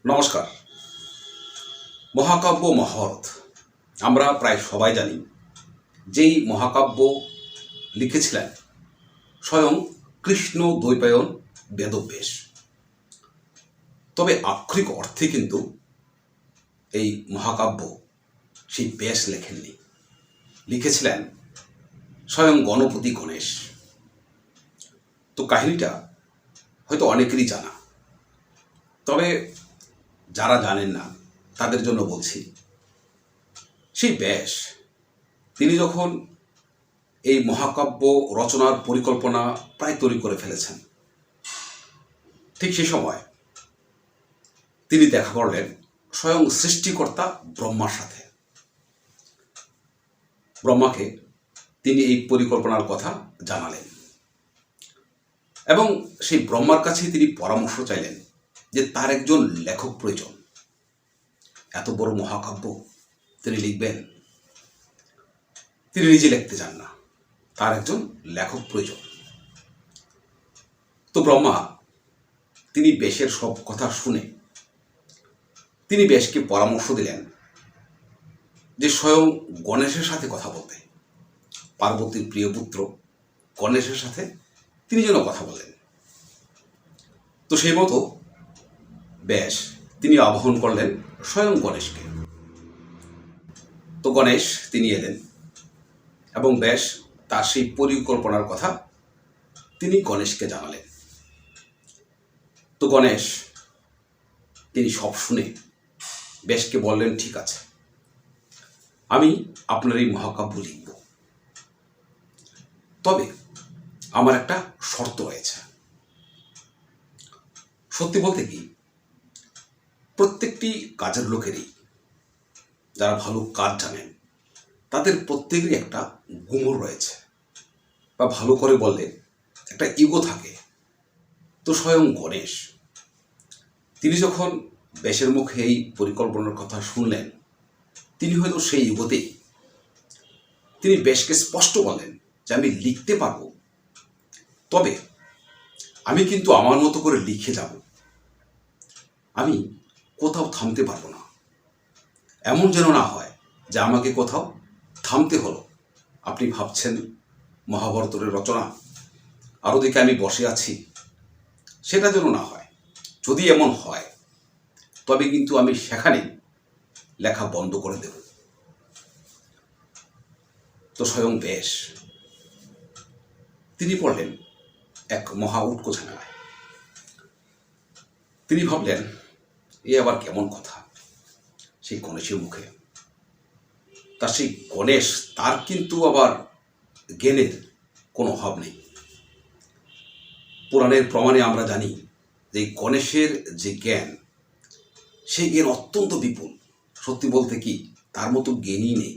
নমস্কার। মহাকাব্য মহাভারত আমরা প্রায় সবাই জানি। যেই মহাকাব্য লিখেছিলেন স্বয়ং কৃষ্ণ দ্বৈপায়ন বেদব্যাস। তবে আক্ষরিক অর্থে কিন্তু এই মহাকাব্য সেই ব্যাস লেখেননি, লিখেছিলেন স্বয়ং গণপতি গণেশ। তো কাহিনীটা হয়তো অনেকেরই জানা, তবে যারা জানেন না তাদের জন্য বলছি। সেই ব্যাস তিনি যখন এই মহাকাব্য রচনার পরিকল্পনা প্রায় তৈরি করে ফেলেছেন, ঠিক সেই সময় তিনি দেখা করলেন স্বয়ং সৃষ্টিকর্তা ব্রহ্মার সাথে। ব্রহ্মাকে তিনি এই পরিকল্পনার কথা জানালেন এবং সেই ব্রহ্মার কাছে তিনি পরামর্শ চাইলেন যে তার একজন লেখক প্রয়োজন। এত বড় মহাকাব্য তিনি লিখবেন, তিনি নিজে লিখতে চান না, তার একজন লেখক প্রয়োজন। তো ব্রহ্মা তিনি ব্যাসের সব কথা শুনে তিনি ব্যাসকে পরামর্শ দিলেন যে স্বয়ং গণেশের সাথে কথা বলতে, পার্বতীর প্রিয় পুত্র গণেশের সাথে তিনি যেন কথা বলেন। তো সেই মতো ব্যাস তিনি আবাহন করলেন স্বয়ং গণেশকে। তো গণেশ তিনি এলেন এবং ব্যাস তার সেই পরিকল্পনার কথা তিনি গণেশকে জানালেন। তো গণেশ তিনি সব শুনে ব্যাসকে বললেন, ঠিক আছে, আমি আপনার এই মহাকাব্য লিখব, তবে আমার একটা শর্ত রয়েছে। সত্যি বলতে কি, প্রত্যেকটি কাজের লোকেরই, যারা ভালো কাজ জানেন, তাদের প্রত্যেকেরই একটা গুমর রয়েছে, বা ভালো করে বললে একটা ইগো থাকে। তো স্বয়ং গণেশ তিনি যখন ব্যাসের মুখে এই পরিকল্পনার কথা শুনলেন, তিনি হয়তো সেই ইগোতেই তিনি ব্যাসকে স্পষ্ট বলেন যে আমি লিখতে পারবো, তবে আমি কিন্তু আমার মতো করে লিখে যাব, আমি কোথাও থামতে পারবো না। এমন যেন না হয় যে আমাকে কোথাও থামতে হলো। আপনি ভাবছেন মহাভারতের রচনা, আর ওদিকে আমি বসে আছি, সেটা যেন না হয়। যদি এমন হয় তবে কিন্তু আমি সেখানে লেখা বন্ধ করে দেব। তো স্বয়ং ব্যাস তিনি পড়লেন এক মহা উটকো ঝামেলায়। তিনি ভাবলেন, এ আবার কেমন কথা। সেই গণেশের মুখে, তার সেই গণেশ, তার কিন্তু আবার জ্ঞানের কোনো অভাব নেই। পুরাণের প্রমাণে আমরা জানি যে গণেশের যে জ্ঞান, সেই জ্ঞান অত্যন্ত বিপুল। সত্যি বলতে কি, তার মতো জ্ঞানই নেই।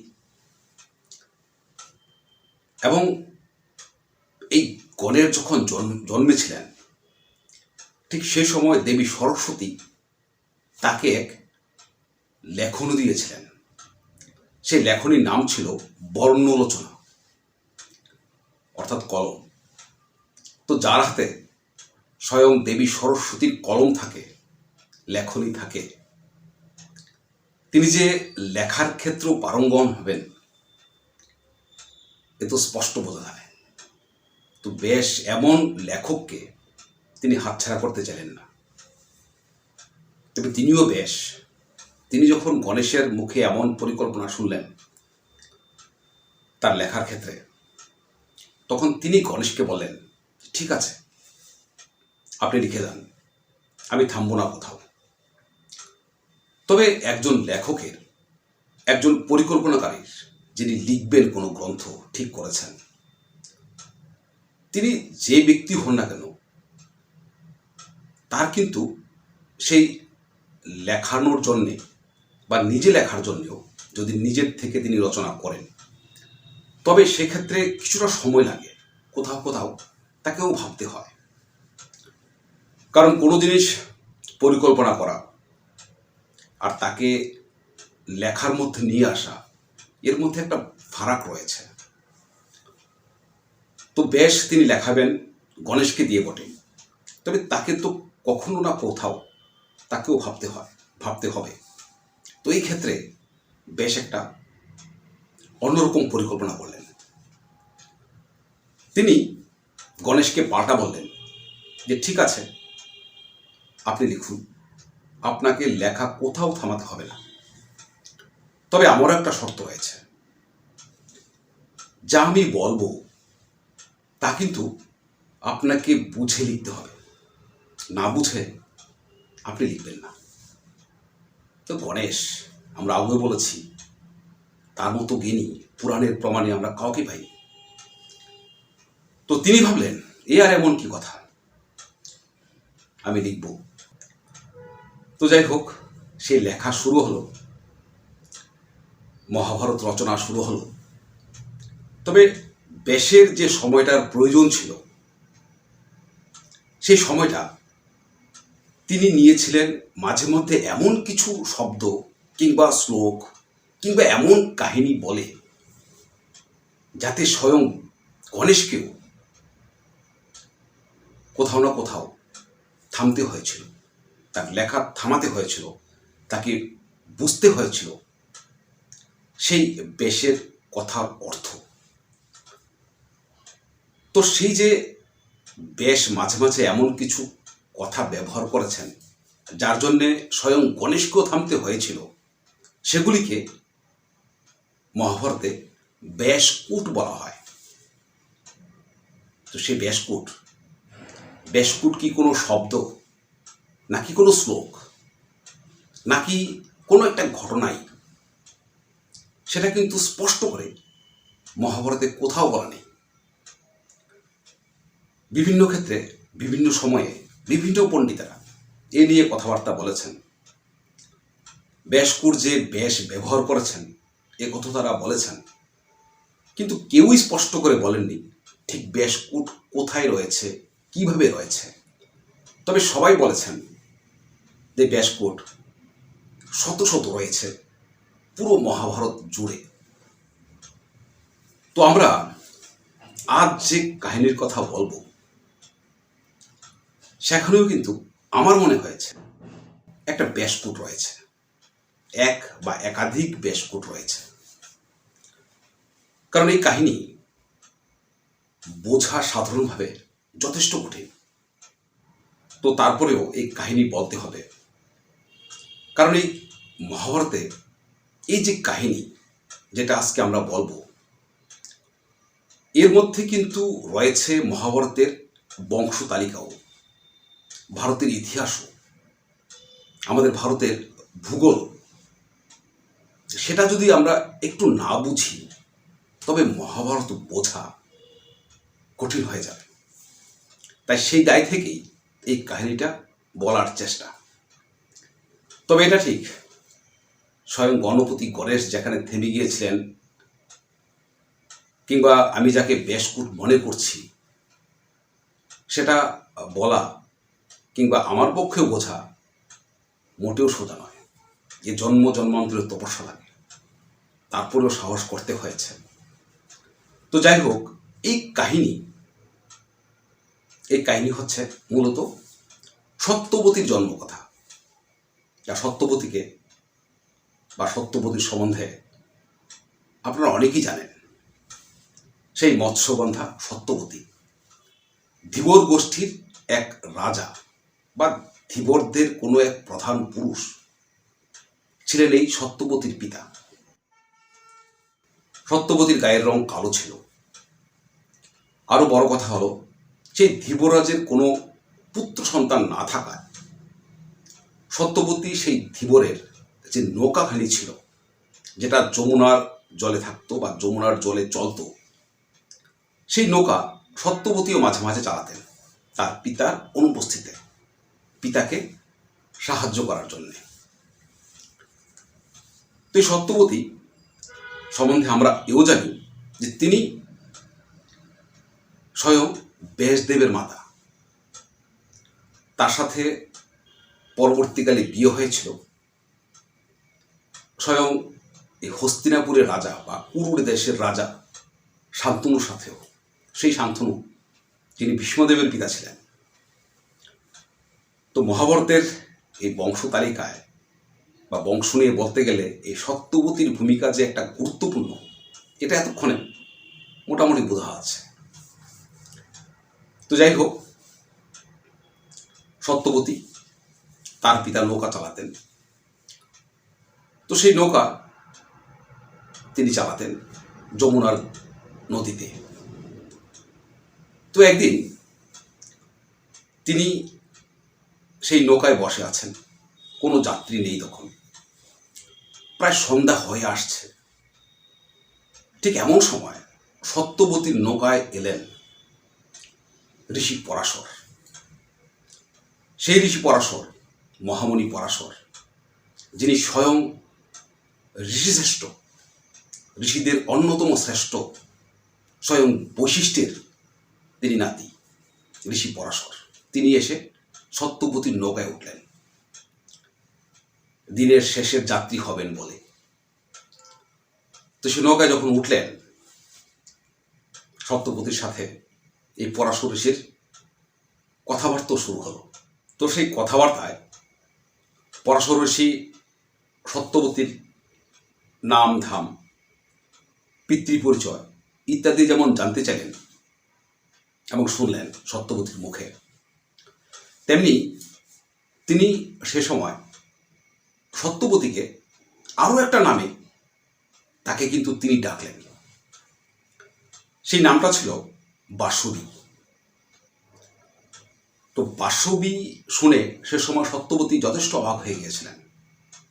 এবং এই গণেশ যখন জন্মেছিলেন, ঠিক সেই সময় দেবী সরস্বতী তাকে এক লেখনী দিয়েছিলেন। সেই লেখনীর নাম ছিল বর্ণলোচনা, অর্থাৎ কলম। তো যার হাতে স্বয়ং দেবী সরস্বতীর কলম থাকে, লেখনী থাকে, তিনি যে লেখার ক্ষেত্রেও পারঙ্গম হবেন, এ তো স্পষ্ট বোঝা যায়। তো বেশ এমন লেখককে তিনি হাতছাড়া করতে চাইলেন না। তবে তিনিও বেশ, তিনি যখন গণেশের মুখে এমন পরিকল্পনা শুনলেন তার লেখার ক্ষেত্রে, তখন তিনি গণেশকে বললেন, ঠিক আছে, আপনি লিখে যান, আমি থামবো না কোথাও। তবে একজন লেখকের, একজন পরিকল্পনাকারীর, যিনি লিখবেন কোনো গ্রন্থ ঠিক করেছেন, তিনি যে ব্যক্তি হন না কেন, তার কিন্তু সেই লেখানোর জন্যে বা নিজে লেখার জন্যেও যদি নিজের থেকে তিনি রচনা করেন, তবে সেক্ষেত্রে কিছুটা সময় লাগে, কোথাও কোথাও তাকেও ভাবতে হয়। কারণ কোনো জিনিস পরিকল্পনা করা আর তাকে লেখার মধ্যে নিয়ে আসা, এর মধ্যে একটা ফারাক রয়েছে। তো বেশ তিনি লেখাবেন গণেশকে দিয়ে বটে, তবে তাকে তো কখনো না কোথাও তাকেও ভাবতে হয়। ভাবতে হবে। তো এই ক্ষেত্রে বেশ একটা অন্যরকম পরিকল্পনা করলেন। তিনি গণেশকে পাল্টা বললেন যে ঠিক আছে, আপনি লিখুন, আপনাকে লেখা কোথাও থামাতে হবে না, তবে আমারও একটা শর্ত রয়েছে। যা আমি বলবো তা কিন্তু আপনাকে বুঝে লিখতে হবে, না বুঝে আপনি লিখবেন না। তো গণেশ, আমরা আগে বলেছি, তার মতো জ্ঞানী পুরাণের প্রমাণে আমরা কাউকে পাইনি। তো তিনি ভাবলেন এ আর এমন কি কথা, আমি লিখব। তো যাই হোক, সেই লেখা শুরু হলো, মহাভারত রচনা শুরু হলো। তবে ব্যাসের যে সময়টার প্রয়োজন ছিল, সেই সময়টা তিনি নিয়েছিলেন মাঝে মধ্যে এমন কিছু শব্দ কিংবা শ্লোক কিংবা এমন কাহিনী বলে, যাতে স্বয়ং গণেশকেও কোথাও না কোথাও থামতে হয়েছিল, তার লেখা থামাতে হয়েছিল, তাকে বুঝতে হয়েছিল সেই ব্যাসের কথার অর্থ। তো সেই যে ব্যাস মাঝে মাঝে এমন কিছু কথা ব্যবহার করেছেন যার জন্যে স্বয়ং গণেশকেও থামতে হয়েছিল, সেগুলিকে মহাভারতে ব্যাসকূট বলা হয়। তো সেই ব্যাসকূট কি কোনো শব্দ, নাকি কোনো শ্লোক, নাকি কোনো একটা ঘটনাই, সেটা কিন্তু স্পষ্ট করে মহাভারতে কোথাও বলা নেই। বিভিন্ন ক্ষেত্রে বিভিন্ন সময়ে বিভিন্ন পণ্ডিতেরা এ নিয়ে কথাবার্তা বলেছেন। ব্যাসকূট যে ব্যাস ব্যবহার করেছেন এ কথা তারা বলেছেন, কিন্তু কেউই স্পষ্ট করে বলেননি ঠিক ব্যাসকূট কোথায় রয়েছে, কিভাবে রয়েছে। তবে সবাই বলেছেন যে ব্যাসকূট শত শত রয়েছে পুরো মহাভারত জুড়ে। তো আমরা আজ যে কাহিনীর কথা বলবো, সেখানেও কিন্তু আমার মনে হয়েছে একটা ব্যাসকূট রয়েছে, এক বা একাধিক ব্যাসকূট রয়েছে। কারণ এই কাহিনী বোঝা সাধারণভাবে যথেষ্ট কঠিন। তো তারপরেও এই কাহিনী বলতে হবে, কারণ এই মহাভারতে এই যে কাহিনী যেটা আজকে আমরা বলবো, এর মধ্যে কিন্তু রয়েছে মহাভারতের বংশ তালিকাও, ভারতের ইতিহাসও, আমাদের ভারতের ভূগোল। সেটা যদি আমরা একটু না বুঝি, তবে মহাভারত বোঝা কঠিন হয়ে যাবে। তাই সেই দায় থেকেই এই কাহিনীটা বলার চেষ্টা। তবে এটা ঠিক, স্বয়ং গণপতি গণেশ যেখানে থেমে গিয়েছিলেন, কিংবা আমি যাকে ব্যাসকূট মনে করছি, সেটা বলা কিংবা আমার পক্ষেও বোঝা মোটেও সোজা নয়। যে জন্ম জন্মান্তরের তপস্যা লাগে, তারপরেও সাহস করতে হয়েছে। তো যাই হোক, এই কাহিনী হচ্ছে মূলত সত্যবতীর জন্মকথা। যা সত্যবতীকে বা সত্যবতীর সম্বন্ধে আপনারা অনেকেই জানেন। সেই মৎস্যগন্ধা সত্যবতী ধীবর গোষ্ঠীর এক রাজা বা ধীবরদের কোনো এক প্রধান পুরুষ ছিলেন এই সত্যবতীর পিতা। সত্যবতীর গায়ের রং কালো ছিল। আরো বড় কথা হলো, সেই ধীবরাজের কোনো পুত্র সন্তান না থাকায় সত্যবতী সেই ধীবরের যে নৌকাখানি ছিল, যেটা যমুনার জলে থাকতো বা যমুনার জলে চলতো, সেই নৌকা সত্যবতীও মাঝে মাঝে চালাতেন তার পিতার অনুপস্থিতিতে, পিতাকে সাহায্য করার জন্য। তো এই সত্যবতী সম্বন্ধে আমরা এও জানি যে তিনি স্বয়ং ব্যাসদেবের মাতা। তার সাথে পরবর্তীকালে বিয়ে হয়েছিল স্বয়ং এই হস্তিনাপুরের রাজা বা কুরুর দেশের রাজা শান্তনুর সাথেও। সেই শান্তনু যিনি ভীষ্মদেবের পিতা ছিলেন। তো মহাভারতের এই বংশ তালিকায় বা বংশ নিয়ে বলতে গেলে এই সত্যবতীর ভূমিকা যে একটা গুরুত্বপূর্ণ, এটা এতক্ষণে মোটামুটি বোঝা আছে। তো যাই হোক, সত্যবতী তার পিতা নৌকা চালাতেন। তো সেই নৌকা তিনি চালাতেন যমুনার নদীতে। তো একদিন তিনি সেই নৌকায় বসে আছেন, কোনো যাত্রী নেই তখন, প্রায় সন্ধ্যা হয়ে আসছে। ঠিক এমন সময় সত্যবতীর নৌকায় এলেন ঋষি পরাশর। সেই ঋষি পরাশর মহামণি পরাশর, যিনি স্বয়ং ঋষিশ্রেষ্ঠ, ঋষিদের অন্যতম শ্রেষ্ঠ, স্বয়ং বৈশিষ্ট্যের তিনি নাতি ঋষি পরাশর। তিনি এসে সত্যবতীর নৌকায় উঠলেন দিনের শেষের যাত্রী হবেন বলে। তো সে নৌকায় যখন উঠলেন, সত্যবতীর সাথে এই পরাশর ঋষির কথাবার্তা শুরু হলো। তো সেই কথাবার্তায় পরাশর ঋষি সত্যবতীর নাম ধাম, পিতৃপরিচয় ইত্যাদি যেমন জানতে চাইলেন এবং শুনলেন সত্যবতীর মুখে, তেমনি তিনি সে সময় সত্যবতীকে আরও একটা নামে তাকে কিন্তু তিনি ডাকলেন। সেই নামটা ছিল বাসবী। তো বাসবী শুনে সে সময় সত্যবতী যথেষ্ট অবাক হয়ে গিয়েছিলেন।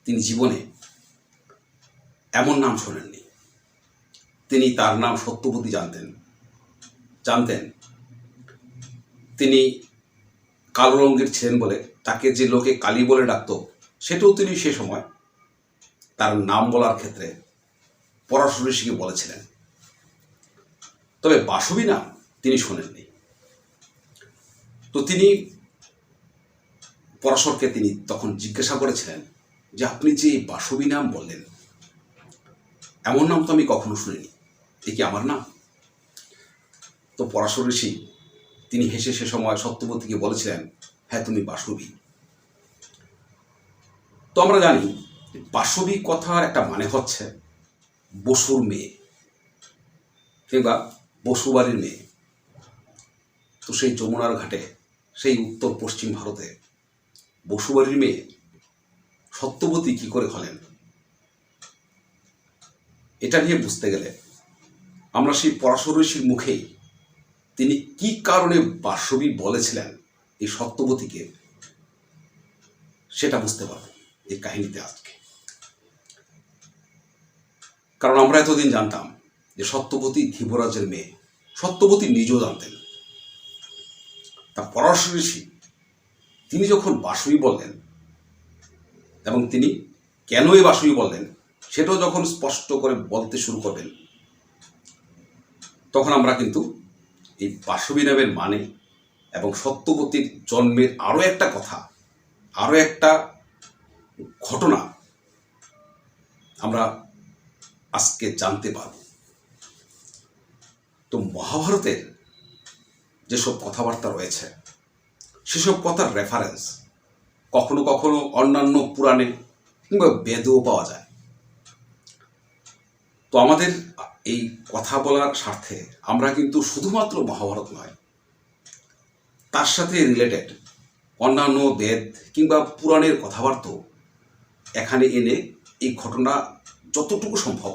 তিনি জীবনে এমন নাম শোনেননি। তিনি তার নাম সত্যবতী জানতেন। তিনি কালো রঙের ছিলেন বলে তাকে যে লোকে কালী বলে ডাকত, সেটাও তিনি সে সময় তার নাম বলার ক্ষেত্রে পরাশর ঋষিকে বলেছিলেন। তবে বাসবী নাম তিনি শোনেননি। তো তিনি পরাশরকে তিনি তখন জিজ্ঞাসা করেছিলেন যে আপনি যে বাসবী নাম বললেন, এমন নাম তো আমি কখনো শুনিনি, এ কি আমার নাম? তো পরাশর ঋষি তিনি হেসে সে সময় সত্যবতীকে বলেছিলেন, হ্যাঁ তুমি বাসবী। তো আমরা জানি বাসবী কথার একটা মানে হচ্ছে বসুর মেয়ে কিংবা বসুবাড়ির মেয়ে। তো সেই যমুনার ঘাটে, সেই উত্তর পশ্চিম ভারতে বসুবাড়ির মেয়ে সত্যবতী কি করে হলেন, এটা নিয়ে বুঝতে গেলে আমরা সেই পরাশর ঋষির মুখেই তিনি কি কারণে বাসবী বলেছিলেন এই সত্যবতীকে, সেটা বুঝতে পারব এই কাহিনীতে আজকে। কারণ আমরা এতদিন জানতাম যে সত্যবতী ধীবরাজের মেয়ে, সত্যবতী নিজেও জানতেন। তা পরাশর ঋষি তিনি যখন বাসবী বললেন এবং তিনি কেন এই বাসবী বললেন সেটাও যখন স্পষ্ট করে বলতে শুরু করবেন, তখন আমরা কিন্তু এই বাসবী নামের মানে এবং সত্যবতীর জন্মের আরও একটা কথা, আরও একটা ঘটনা আমরা আজকে জানতে পারব। তো মহাভারতের যেসব কথাবার্তা রয়েছে, সেসব কথার রেফারেন্স কখনো কখনো অন্যান্য পুরাণে কিংবা বেদেও পাওয়া যায়। তো আমাদের এই কথা বলার স্বার্থে আমরা কিন্তু শুধুমাত্র মহাভারত নয়, তার সাথে রিলেটেড অন্যান্য বেদ কিংবা পুরাণের কথাবার্তাও এখানে এনে এই ঘটনা যতটুকু সম্ভব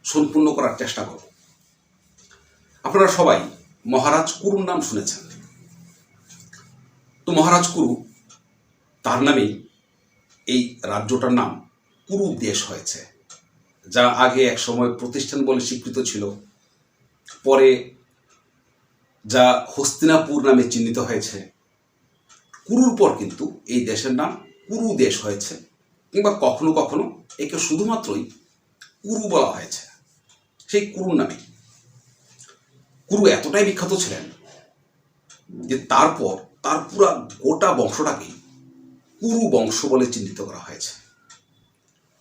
সম্পূর্ণ করার চেষ্টা করব। আপনারা সবাই মহারাজ কুরুর নাম শুনেছেন। তো মহারাজ কুরু, তার নামেই এই রাজ্যটার নাম কুরু দেশ হয়েছে, যা আগে এক সময় প্রতিষ্ঠান বলে স্বীকৃত ছিল, পরে যা হস্তিনাপুর নামে চিহ্নিত হয়েছে। কুরুর পর কিন্তু এই দেশের নাম কুরু দেশ হয়েছে, কিংবা কখনো কখনো একে শুধুমাত্রই কুরু বলা হয়েছে। সেই কুরুর নামে কুরু এতটাই বিখ্যাত ছিলেন যে তারপর তার পুরা গোটা বংশটাকেই কুরু বংশ বলে চিহ্নিত করা হয়েছে।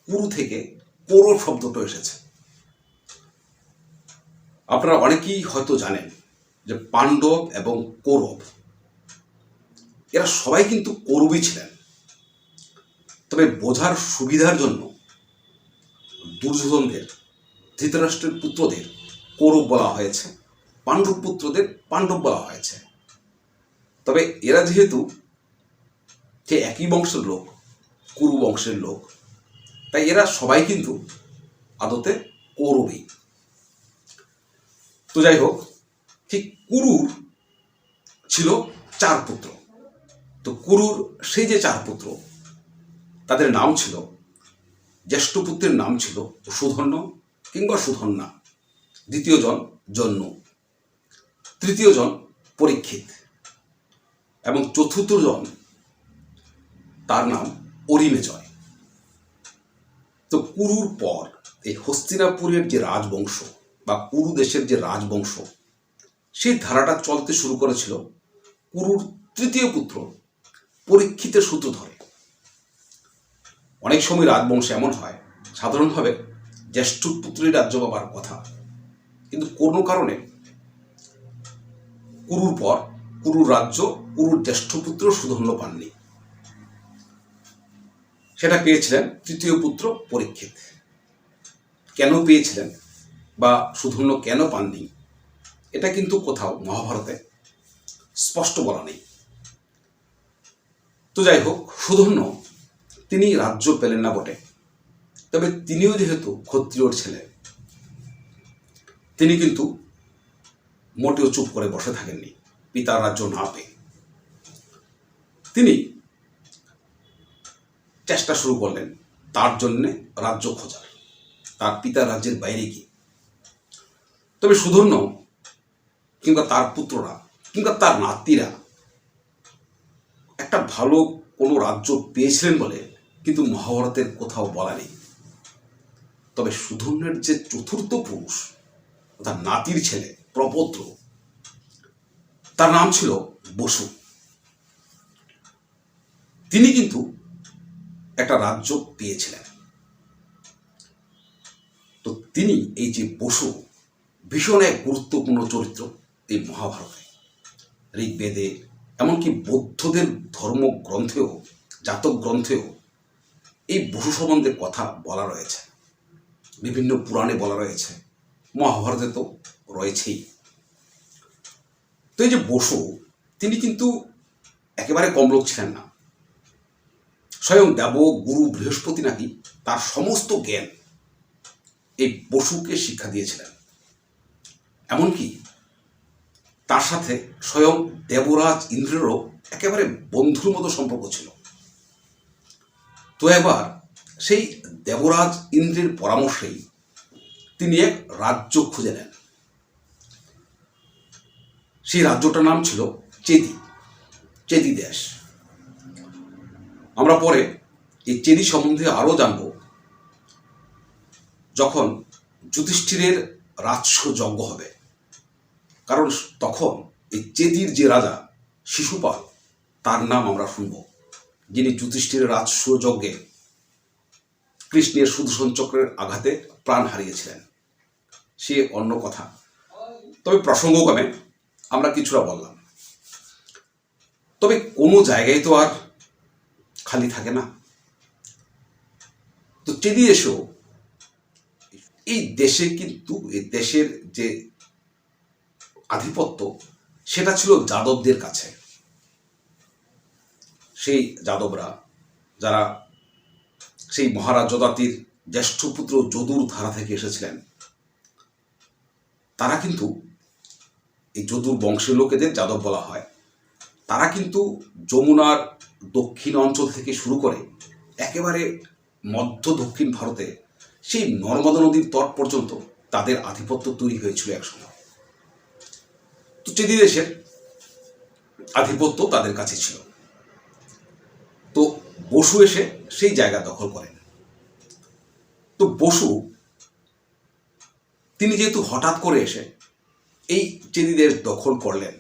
কুরু থেকে কৌরব শব্দটা এসেছে। আপনারা অনেকেই হয়তো জানেন যে পাণ্ডব এবং কৌরব এরা সবাই কিন্তু কৌরবই ছিলেন। তবে বোঝার সুবিধার জন্য দুর্যোধনদের, ধৃতরাষ্ট্রের পুত্রদের কৌরব বলা হয়েছে, পাণ্ডব পুত্রদের পাণ্ডব বলা হয়েছে। তবে এরা যেহেতু যে একই বংশের লোক, কুরু বংশের লোক, তাই এরা সবাই কিন্তু আদতে কৌরবই। তো যাই হোক, ঠিক কুরুর ছিল 4 পুত্র। তো কুরুর সেই যে 4 পুত্র, তাদের নাম ছিল, জ্যেষ্ঠ পুত্রের নাম ছিল সুধন্য কিংবা সুধন্যা, দ্বিতীয় জন জন্মু, তৃতীয় জন পরীক্ষিত এবং চতুর্থ জন তার নাম অরিমেজয়। তো কুরুর পর এই হস্তিনাপুরের যে রাজবংশ বা কুরু দেশের যে রাজবংশ, সেই ধারাটা চলতে শুরু করেছিল কুরুর তৃতীয় পুত্র পরীক্ষিতের সূত্র ধরে। অনেক সময় রাজবংশ এমন হয়, সাধারণভাবে জ্যেষ্ঠ পুত্রই রাজ্য পাবার কথা, কিন্তু কোনো কারণে কুরুর পর কুরুর রাজ্য কুরুর জ্যেষ্ঠ পুত্র সুধন্য পাননি, সেটা পেয়েছিলেন তৃতীয় পুত্র পরীক্ষিত। কেন পেয়েছিলেন বা সুধন্য কেন পাননি, এটা কিন্তু কোথাও মহাভারতে স্পষ্ট বলা নেই। তো যাই হোক, সুধন্য তিনি রাজ্য পেলেন না বটে, তবে তিনিও যেহেতু ক্ষত্রিয়র ছেলে, তিনি কিন্তু মোটেও চুপ করে বসে থাকেননি পিতার রাজ্য না পেয়ে। তিনি চেষ্টা শুরু করলেন তার জন্যে রাজ্য খোঁজার, তার পিতার রাজ্যের বাইরে গিয়ে। তবে সুধন্য কিংবা তার পুত্ররা কিংবা তার নাতিরা একটা ভালো কোনো রাজ্য পেয়েছিলেন বলে কিন্তু মহাভারতের কোথাও বলা নেই। তবে সুধন্যের যে চতুর্থ পুরুষ, তার নাতির ছেলে প্রপৌত্র, তার নাম ছিল বসু। তিনি কিন্তু একটা রাজ্য পেয়েছিলেন। তো তিনি এই যে বসু, ভীষণ এক গুরুত্বপূর্ণ চরিত্র এই মহাভারতে, ঋগ্বেদে, এমনকি বৌদ্ধদের ধর্মগ্রন্থেও, জাতক গ্রন্থেও এই বসু সম্বন্ধে কথা বলা রয়েছে, বিভিন্ন পুরাণে বলা রয়েছে, মহাভারতে তো রয়েছেই। তো এই যে বসু, তিনি কিন্তু একেবারে কম লোক ছিলেন না। স্বয়ং দেবগুরু বৃহস্পতি নাকি তার সমস্ত জ্ঞান এই বসুকে শিক্ষা দিয়েছিলেন। এমনকি তার সাথে স্বয়ং দেবরাজ ইন্দ্রেরও একেবারে বন্ধুর মতো সম্পর্ক ছিল। তো এবার সেই দেবরাজ ইন্দ্রের পরামর্শেই তিনি এক রাজ্য খুঁজে নেন। সেই রাজ্যটার নাম ছিল চেদি, চেদি দেশ। আমরা পরে এই চেদি সম্বন্ধে আরও জানব, যখন যুধিষ্ঠিরের রাজস্ব যজ্ঞ হবে। কারণ তখন এই চেদির যে রাজা শিশুপাল, তার নাম আমরা শুনব, যিনি যুধিষ্ঠিরের রাজস্ব যজ্ঞে কৃষ্ণের সুদর্শন চক্রের আঘাতে প্রাণ হারিয়েছিলেন। সে অন্য কথা। তবে প্রসঙ্গক্রমে আমরা কিছুটা বললাম। তবে কোনো জায়গায় তো আর খালি থাকে না। তো চেদি এসেও এই দেশে কিন্তু এই দেশের যে আধিপত্য, সেটা ছিল যাদবদের কাছে। সেই যাদবরা, যারা সেই মহারাজ যদাতির জ্যেষ্ঠ পুত্র যদুর ধারা থেকে এসেছিলেন, তারা কিন্তু এই যদুর বংশের লোকেদের যাদব বলা হয়। তারা কিন্তু যমুনার দক্ষিণ অঞ্চল থেকে শুরু করে একেবারে মধ্য দক্ষিণ ভারতে সেই নর্মদা নদীর তট পর্যন্ত তাদের আধিপত্য তৈরি হয়েছিল একসময়। তো চেদি দেশের আধিপত্য তাদের কাছে ছিল। তো বসু এসে সেই জায়গা দখল করেন। তো বসু তিনি যেহেতু হঠাৎ করে এসে এই চেদি দেশ দখল করলেন,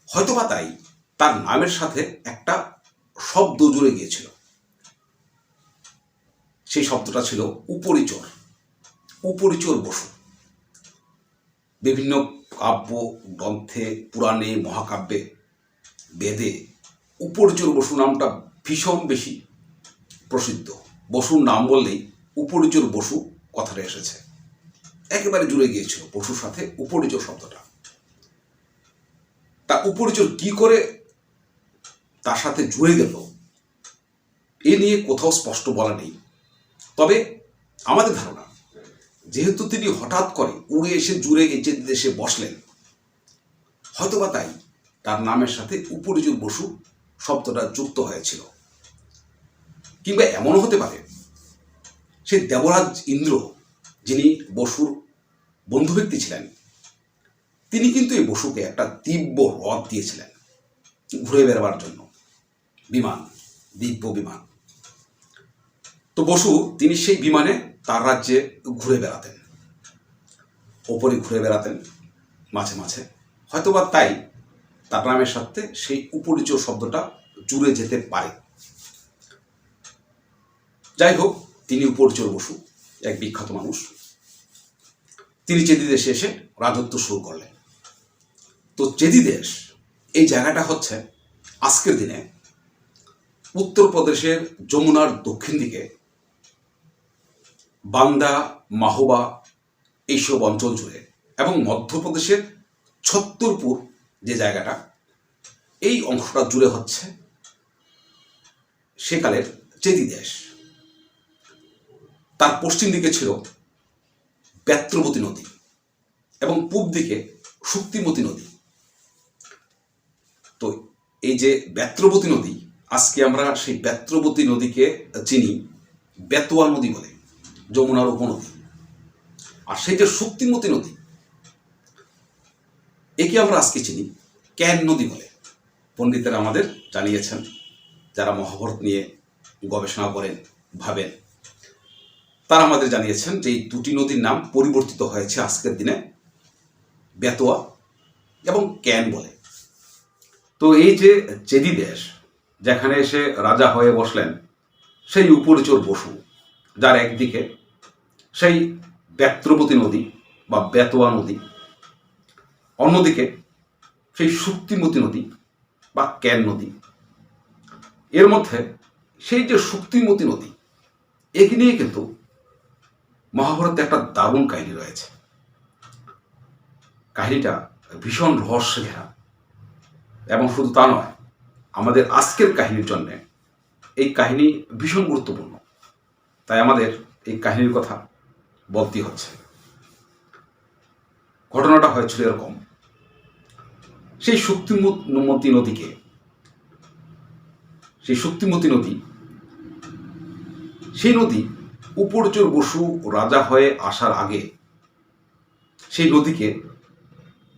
হয়তোবা তাই তার নামের সাথে একটা শব্দ জুড়ে গিয়েছিল। সেই শব্দটা ছিল উপরিচর, উপরিচর বসু। বিভিন্ন কাব্য গ্রন্থে, পুরাণে, মহাকাব্যে, বেদে উপরিচর বসু নামটা ভীষণ বেশি প্রসিদ্ধ। বসুর নাম বললেই উপরিচর বসু কথাটা এসেছে, একেবারে জুড়ে গিয়েছিল বসুর সাথে উপরিচর শব্দটা। তা উপরিচর কি করে তার সাথে জুড়ে গেল এ নিয়ে কোথাও স্পষ্ট বলা নেই। তবে আমাদের ধারণা, যেহেতু তিনি হঠাৎ করে উড়ে এসে জুড়ে এসে বসলেন, হয়তোবা তাই তার নামের সাথে উপরিচর বসু শব্দটা যুক্ত হয়েছিল। কিংবা এমনও হতে পারে সেই দেবরাজ ইন্দ্র, যিনি বসুর বন্ধু ব্যক্তি ছিলেন, তিনি কিন্তু এই বসুকে একটা দিব্য রথ দিয়েছিলেন ঘুরে বেড়াবার জন্য, বিমান, দিব্য বিমান। তো বসু তিনি সেই বিমানে তার রাজ্যে ঘুরে বেড়াতেন, ওপরে ঘুরে বেড়াতেন মাঝে মাঝে। হয়তোবা তাই তার নামের সাথে সেই উপরিচর শব্দটা জুড়ে যেতে পারে। যাই হোক, তিনি উপরিচর বসু, এক বিখ্যাত মানুষ। তিনি চেদি দেশে এসে রাজত্ব শুরু করলেন। তো চেদি দেশ এই জায়গাটা হচ্ছে আজকের দিনে উত্তরপ্রদেশের যমুনার দক্ষিণ দিকে বান্দা, মাহোবা এইসব অঞ্চল জুড়ে, এবং মধ্যপ্রদেশের ছত্তরপুর যে জায়গাটা, এই অংশটা জুড়ে হচ্ছে সেকালের চেদি দেশ। তার পশ্চিম দিকে ছিল বেত্রবতী নদী এবং পূব দিকে শুক্তিমতী নদী। তো এই যে বেত্রবতী নদী, আজকে আমরা সেই বেত্রবতী নদীকে চিনি বেতোয়া নদী বলে, যমুনার উপনদী। আর সেই যে শুক্তিমতী নদী, একে আমরা আজকে চিনি ক্যান নদী বলে। পণ্ডিতেরা আমাদের জানিয়েছেন, যারা মহাভারত নিয়ে গবেষণা করেন, ভাবেন, তারা আমাদের জানিয়েছেন যে এই দুটি নদীর নাম পরিবর্তিত হয়েছে আজকের দিনে বেতোয়া এবং ক্যান বলে। তো এই যে চেদি দেশ, যেখানে এসে রাজা হয়ে বসলেন সেই উপরিচর বসু, যার একদিকে সেই বেত্রবতী নদী বা বেতোয়া নদী, অন্যদিকে সেই শুক্তিমতী নদী বা ক্যান নদী। এর মধ্যে সেই যে শুক্তিমতী নদী, একে নিয়ে কিন্তু মহাভারতে একটা দারুণ কাহিনী রয়েছে। কাহিনীটা ভীষণ রহস্য ঘেরা, এবং শুধু তা নয়, আমাদের আজকের কাহিনীর জন্য এই কাহিনী ভীষণ গুরুত্বপূর্ণ। তাই আমাদের এই কাহিনীর কথা বলতে হচ্ছে। ঘটনাটা হয়েছিল এরকম, সেই শুক্তিমতী নদী, সেই নদী উপরিচর বসু রাজা হয়ে আসার আগে সেই নদীকে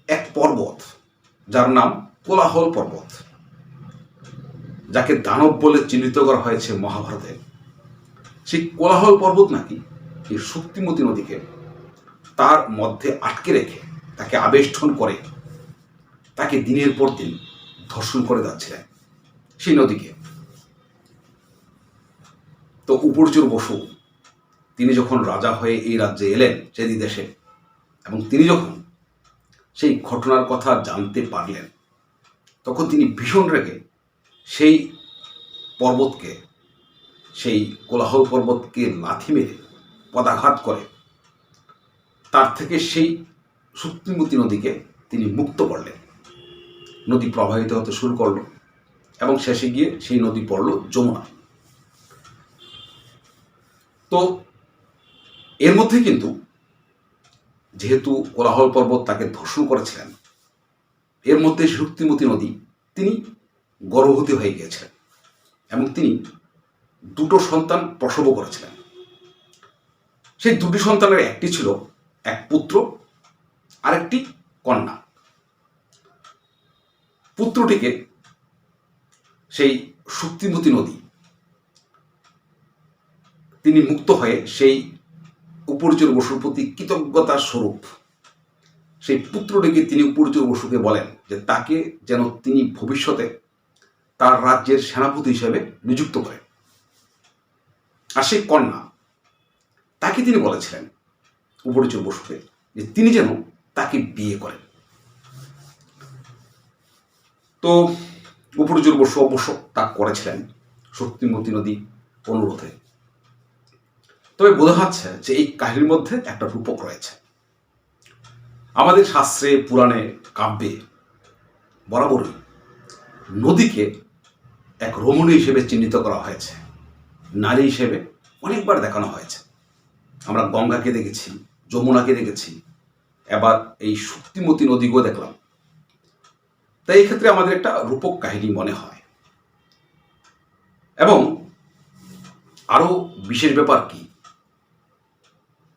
এক পর্বত, যার নাম কোলাহল পর্বত, যাকে দানব বলে চিহ্নিত করা হয়েছে মহাভারতে, সেই কোলাহল পর্বত নাকি এই শুক্তিমতী নদীকে তার মধ্যে আটকে রেখে, তাকে আবেষ্টন করে, তাকে দিনের পর দিন ধর্ষণ করে যাচ্ছিলেন সেই নদীকে। তো উপরিচর বসু তিনি যখন রাজা হয়ে এই রাজ্যে এলেন চেদি দেশে, এবং তিনি যখন সেই ঘটনার কথা জানতে পারলেন, তখন তিনি ভীষণ রেগে সেই পর্বতকে, সেই কোলাহল পর্বতকে লাথি মেরে পদাঘাত করে তার থেকে সেই শুক্তিমতী নদীকে তিনি মুক্ত করলেন। নদী প্রবাহিত হতে শুরু করল এবং শেষে গিয়ে সেই নদী পড়ল যমুনা। তো এর মধ্যে কিন্তু যেহেতু কোলাহল পর্বত তাকে ধর্ষণ করেছিলেন, এর মধ্যে শুক্তিমতী নদী তিনি গর্ভবতী হয়ে গিয়েছিলেন এবং তিনি দুটো সন্তান প্রসবও করেছিলেন। সেই দুটি সন্তানের একটি ছিল এক পুত্র, আরেকটি কন্যা। পুত্রটিকে সেই শুক্তিমতী নদী তিনি মুক্ত হয়ে সেই উপরিচর বসুর প্রতি কৃতজ্ঞতার স্বরূপ সেই পুত্রটিকে তিনি উপরিচর বসুকে বলেন যে তাকে যেন তিনি ভবিষ্যতে তার রাজ্যের সেনাপতি হিসেবে নিযুক্ত করেন। আর সেই কন্যা, তাকে তিনি বলেছিলেন উপরিচর বসুকে যে তিনি যেন তাকে বিয়ে করেন। তো উপরিচর বসু অবশ্য তা করেছিলেন। শুক্তিমতী নদী অনুরোধে। তবে বোঝা যাচ্ছে যে এই কাহিনীর মধ্যে একটা রূপক রয়েছে। আমাদের শাস্ত্রে, পুরাণে, কাব্যে বরাবরই নদীকে এক রমণী হিসেবে চিহ্নিত করা হয়েছে, নারী হিসেবে অনেকবার দেখানো হয়েছে। আমরা গঙ্গাকে দেখেছি, যমুনাকে দেখেছি, এবার এই শক্তিমতী নদীকেও দেখলাম। তাই এই ক্ষেত্রে আমাদের একটা রূপক কাহিনী মনে হয়। এবং আরও বিশেষ ব্যাপার কি,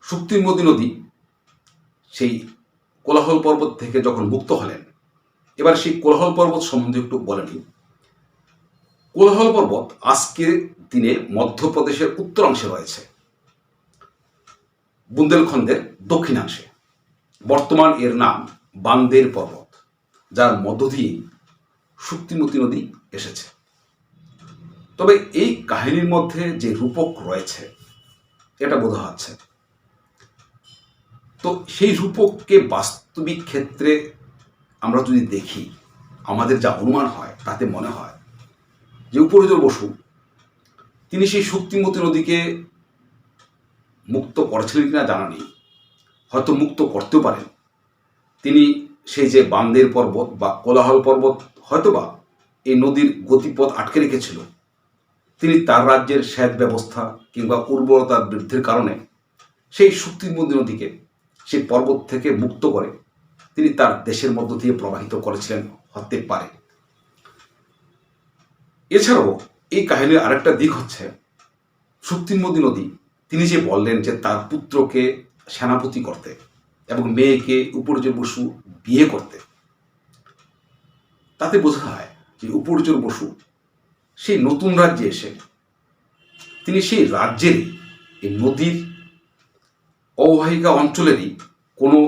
শক্তিমতী নদী সেই কোলাহল পর্বত থেকে যখন মুক্ত হলেন, এবার সেই কোলাহল পর্বত সম্বন্ধে একটু বলে নিই। কোলাহল পর্বত আজকের দিনে মধ্যপ্রদেশের উত্তরাংশে রয়েছে, বুন্দেলখন্ডের দক্ষিণাংশে। বর্তমান এর নাম বান্দের পর্বত, যার মধ্য দিয়ে শক্তিমতী নদী এসেছে। তবে এই কাহিনীর মধ্যে যে রূপক রয়েছে এটা বোঝা যাচ্ছে। তো সেই রূপককে বাস্তবিক ক্ষেত্রে আমরা যদি দেখি, আমাদের যা অনুমান হয় তাতে মনে হয় যে উপরজোর বসু তিনি সেই শক্তিমতী নদীকে মুক্ত করেছিলেন কিনা জানা নেই, হয়তো মুক্ত করতেও পারেন। তিনি সেই যে বান্দের পর্বত বা কোলাহল পর্বত হয়তোবা এই নদীর গতিপথ আটকে রেখেছিল। তিনি তার রাজ্যের সেচ ব্যবস্থা কিংবা উর্বরতার বৃদ্ধির কারণে সেই শক্তিমতী নদীকে সেই পর্বত থেকে মুক্ত করে তিনি তার দেশের মধ্য দিয়ে প্রবাহিত করেছিলেন, হতে পারে। এছাড়াও এই কাহিনীর আরেকটা দিক হচ্ছে, শক্তিমতী নদী তিনি যে বললেন যে তার পুত্রকে সেনাপতি করতে এবং মেয়েকে উপরজোর বসু বিয়ে করতে, তাতে বোঝা হয় যে উপরজোর বসু সেই নতুন রাজ্যে এসে তিনি সেই রাজ্যেরই এই নদীর অববাহিকা অঞ্চলেরই কোনো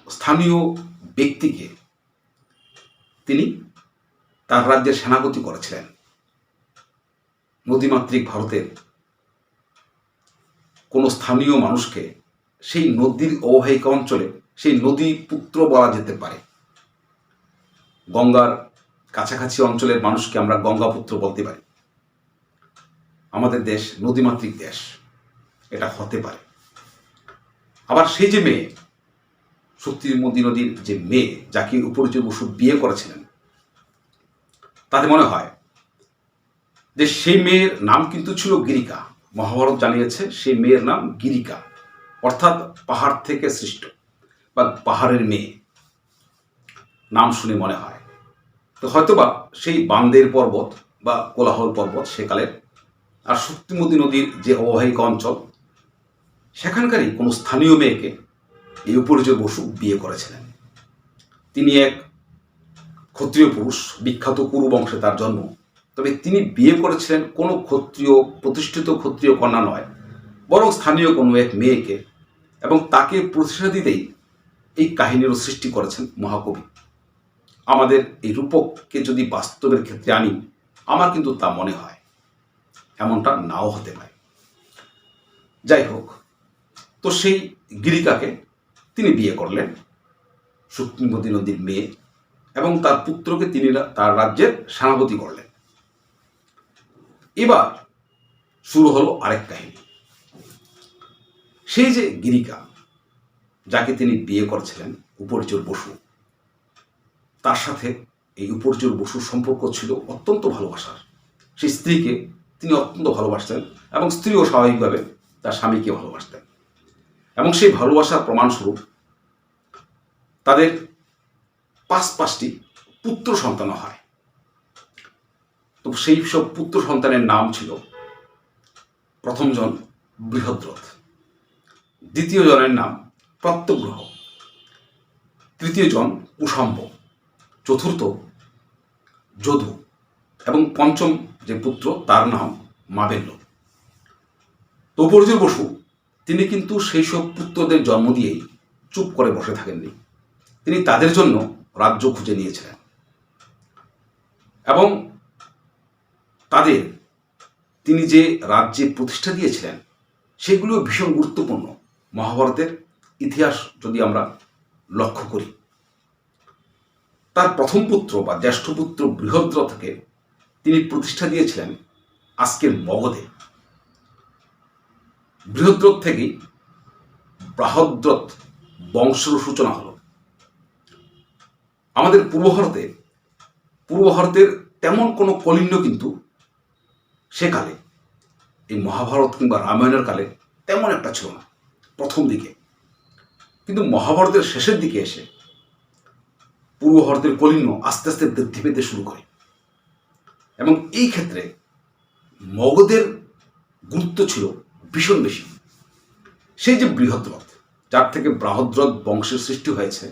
স্থানীয় ব্যক্তিকে তিনি তার রাজ্যের সেনাপতি করেছিলেন। নদীমাতৃক ভারতের কোনো স্থানীয় মানুষকে সেই নদীর অববাহিকা অঞ্চলে সেই নদী পুত্র বলা যেতে পারে। গঙ্গার কাছাকাছি অঞ্চলের মানুষকে আমরা গঙ্গাপুত্র বলতে পারি। আমাদের দেশ নদীমাতৃক দেশ, এটা হতে পারে। আবার সেই যে মেয়ে, শক্তিমতী নদীর যে মেয়ে যাকে উপরজোর বসু বিয়ে করেছিলেন, তাতে মনে হয় যে সেই মেয়ের নাম কিন্তু ছিল গিরিকা। মহাভারত জানিয়েছে সেই মেয়ের নাম গিরিকা, অর্থাৎ পাহাড় থেকে সৃষ্ট বা পাহাড়ের মেয়ে, নাম শুনে মনে হয়। তো হয়তোবা সেই বান্দের পর্বত বা কোলাহল পর্বত সেকালের, আর শক্তিমতী নদীর যে অববাহিকা অঞ্চল সেখানকারই কোনো স্থানীয় মেয়েকে এই উপরজোর বসু বিয়ে করেছিলেন। তিনি এক ক্ষত্রিয় পুরুষ, বিখ্যাত কুরু বংশে তার জন্ম। তবে তিনি বিয়ে করেছিলেন কোনো ক্ষত্রিয়, প্রতিষ্ঠিত ক্ষত্রিয় কন্যা নয়, বরং স্থানীয় কোনো এক মেয়েকে, এবং তাকে প্রতিষ্ঠা দিতেই এই কাহিনীরও সৃষ্টি করেছেন মহাকবি। আমাদের এই রূপককে যদি বাস্তবের ক্ষেত্রে আনি, আমার কিন্তু তা মনে হয় এমনটা নাও হতে পারে। যাই হোক, তো সেই গিরিকাকে তিনি বিয়ে করলেন, শক্তিমতী নদীর মেয়ে, এবং তার পুত্রকে তিনি তার রাজ্যের সেনাপতি করলেন। এবার শুরু হলো আরেক কাহিনী। সেই যে গিরিকা যাকে তিনি বিয়ে করেছিলেন উপরজোর বসু, তার সাথে এই উপরজোর বসুর সম্পর্ক ছিল অত্যন্ত ভালোবাসার। সেই স্ত্রীকে তিনি অত্যন্ত ভালোবাসতেন এবং স্ত্রীও স্বাভাবিকভাবে তার স্বামীকে ভালোবাসতেন। এবং সেই ভালোবাসার প্রমাণস্বরূপ তাদের 5টি পুত্র সন্তান হয়। তো সেই সব পুত্র সন্তানের নাম ছিল, প্রথম জন বৃহদ্রথ, দ্বিতীয় জনের নাম প্রত্যগ্রহ, তৃতীয় জন কুশম্ব, চতুর্থ যদু, এবং পঞ্চম যে পুত্র তার নাম মাবেল্য। তো উপরজোর বসু তিনি কিন্তু সেই সব পুত্রদের জন্ম দিয়েই চুপ করে বসে থাকেননি। তিনি তাদের জন্য রাজ্য খুঁজে নিয়েছিলেন এবং তাদের তিনি যে রাজ্যে প্রতিষ্ঠা দিয়েছিলেন সেগুলো ভীষণ গুরুত্বপূর্ণ। মহাভারতের ইতিহাস যদি আমরা লক্ষ্য করি, তার প্রথম পুত্র বা জ্যেষ্ঠ পুত্র বৃহদ্রথকে তিনি প্রতিষ্ঠা দিয়েছিলেন আজকের মগধে। বৃহদ্রথ থেকেই বৃহদ্রথ বংশের সূচনা হলো। আমাদের পূর্ব ভারতের তেমন কোনো কলিন্য কিন্তু সেকালে এই মহাভারত কিংবা রামায়ণের কালে তেমন একটা ছিল না প্রথম দিকে। কিন্তু মহাভারতের শেষের দিকে এসে পূর্ব ভারতের কলিন্য আস্তে আস্তে বৃদ্ধি পেতে শুরু করে, এবং এই ক্ষেত্রে মগধের গুরুত্ব ছিল ভীষণ বেশি। সেই যে বৃহদ্রথ, যার থেকে বৃহদ্রথ বংশের সৃষ্টি হয়েছে,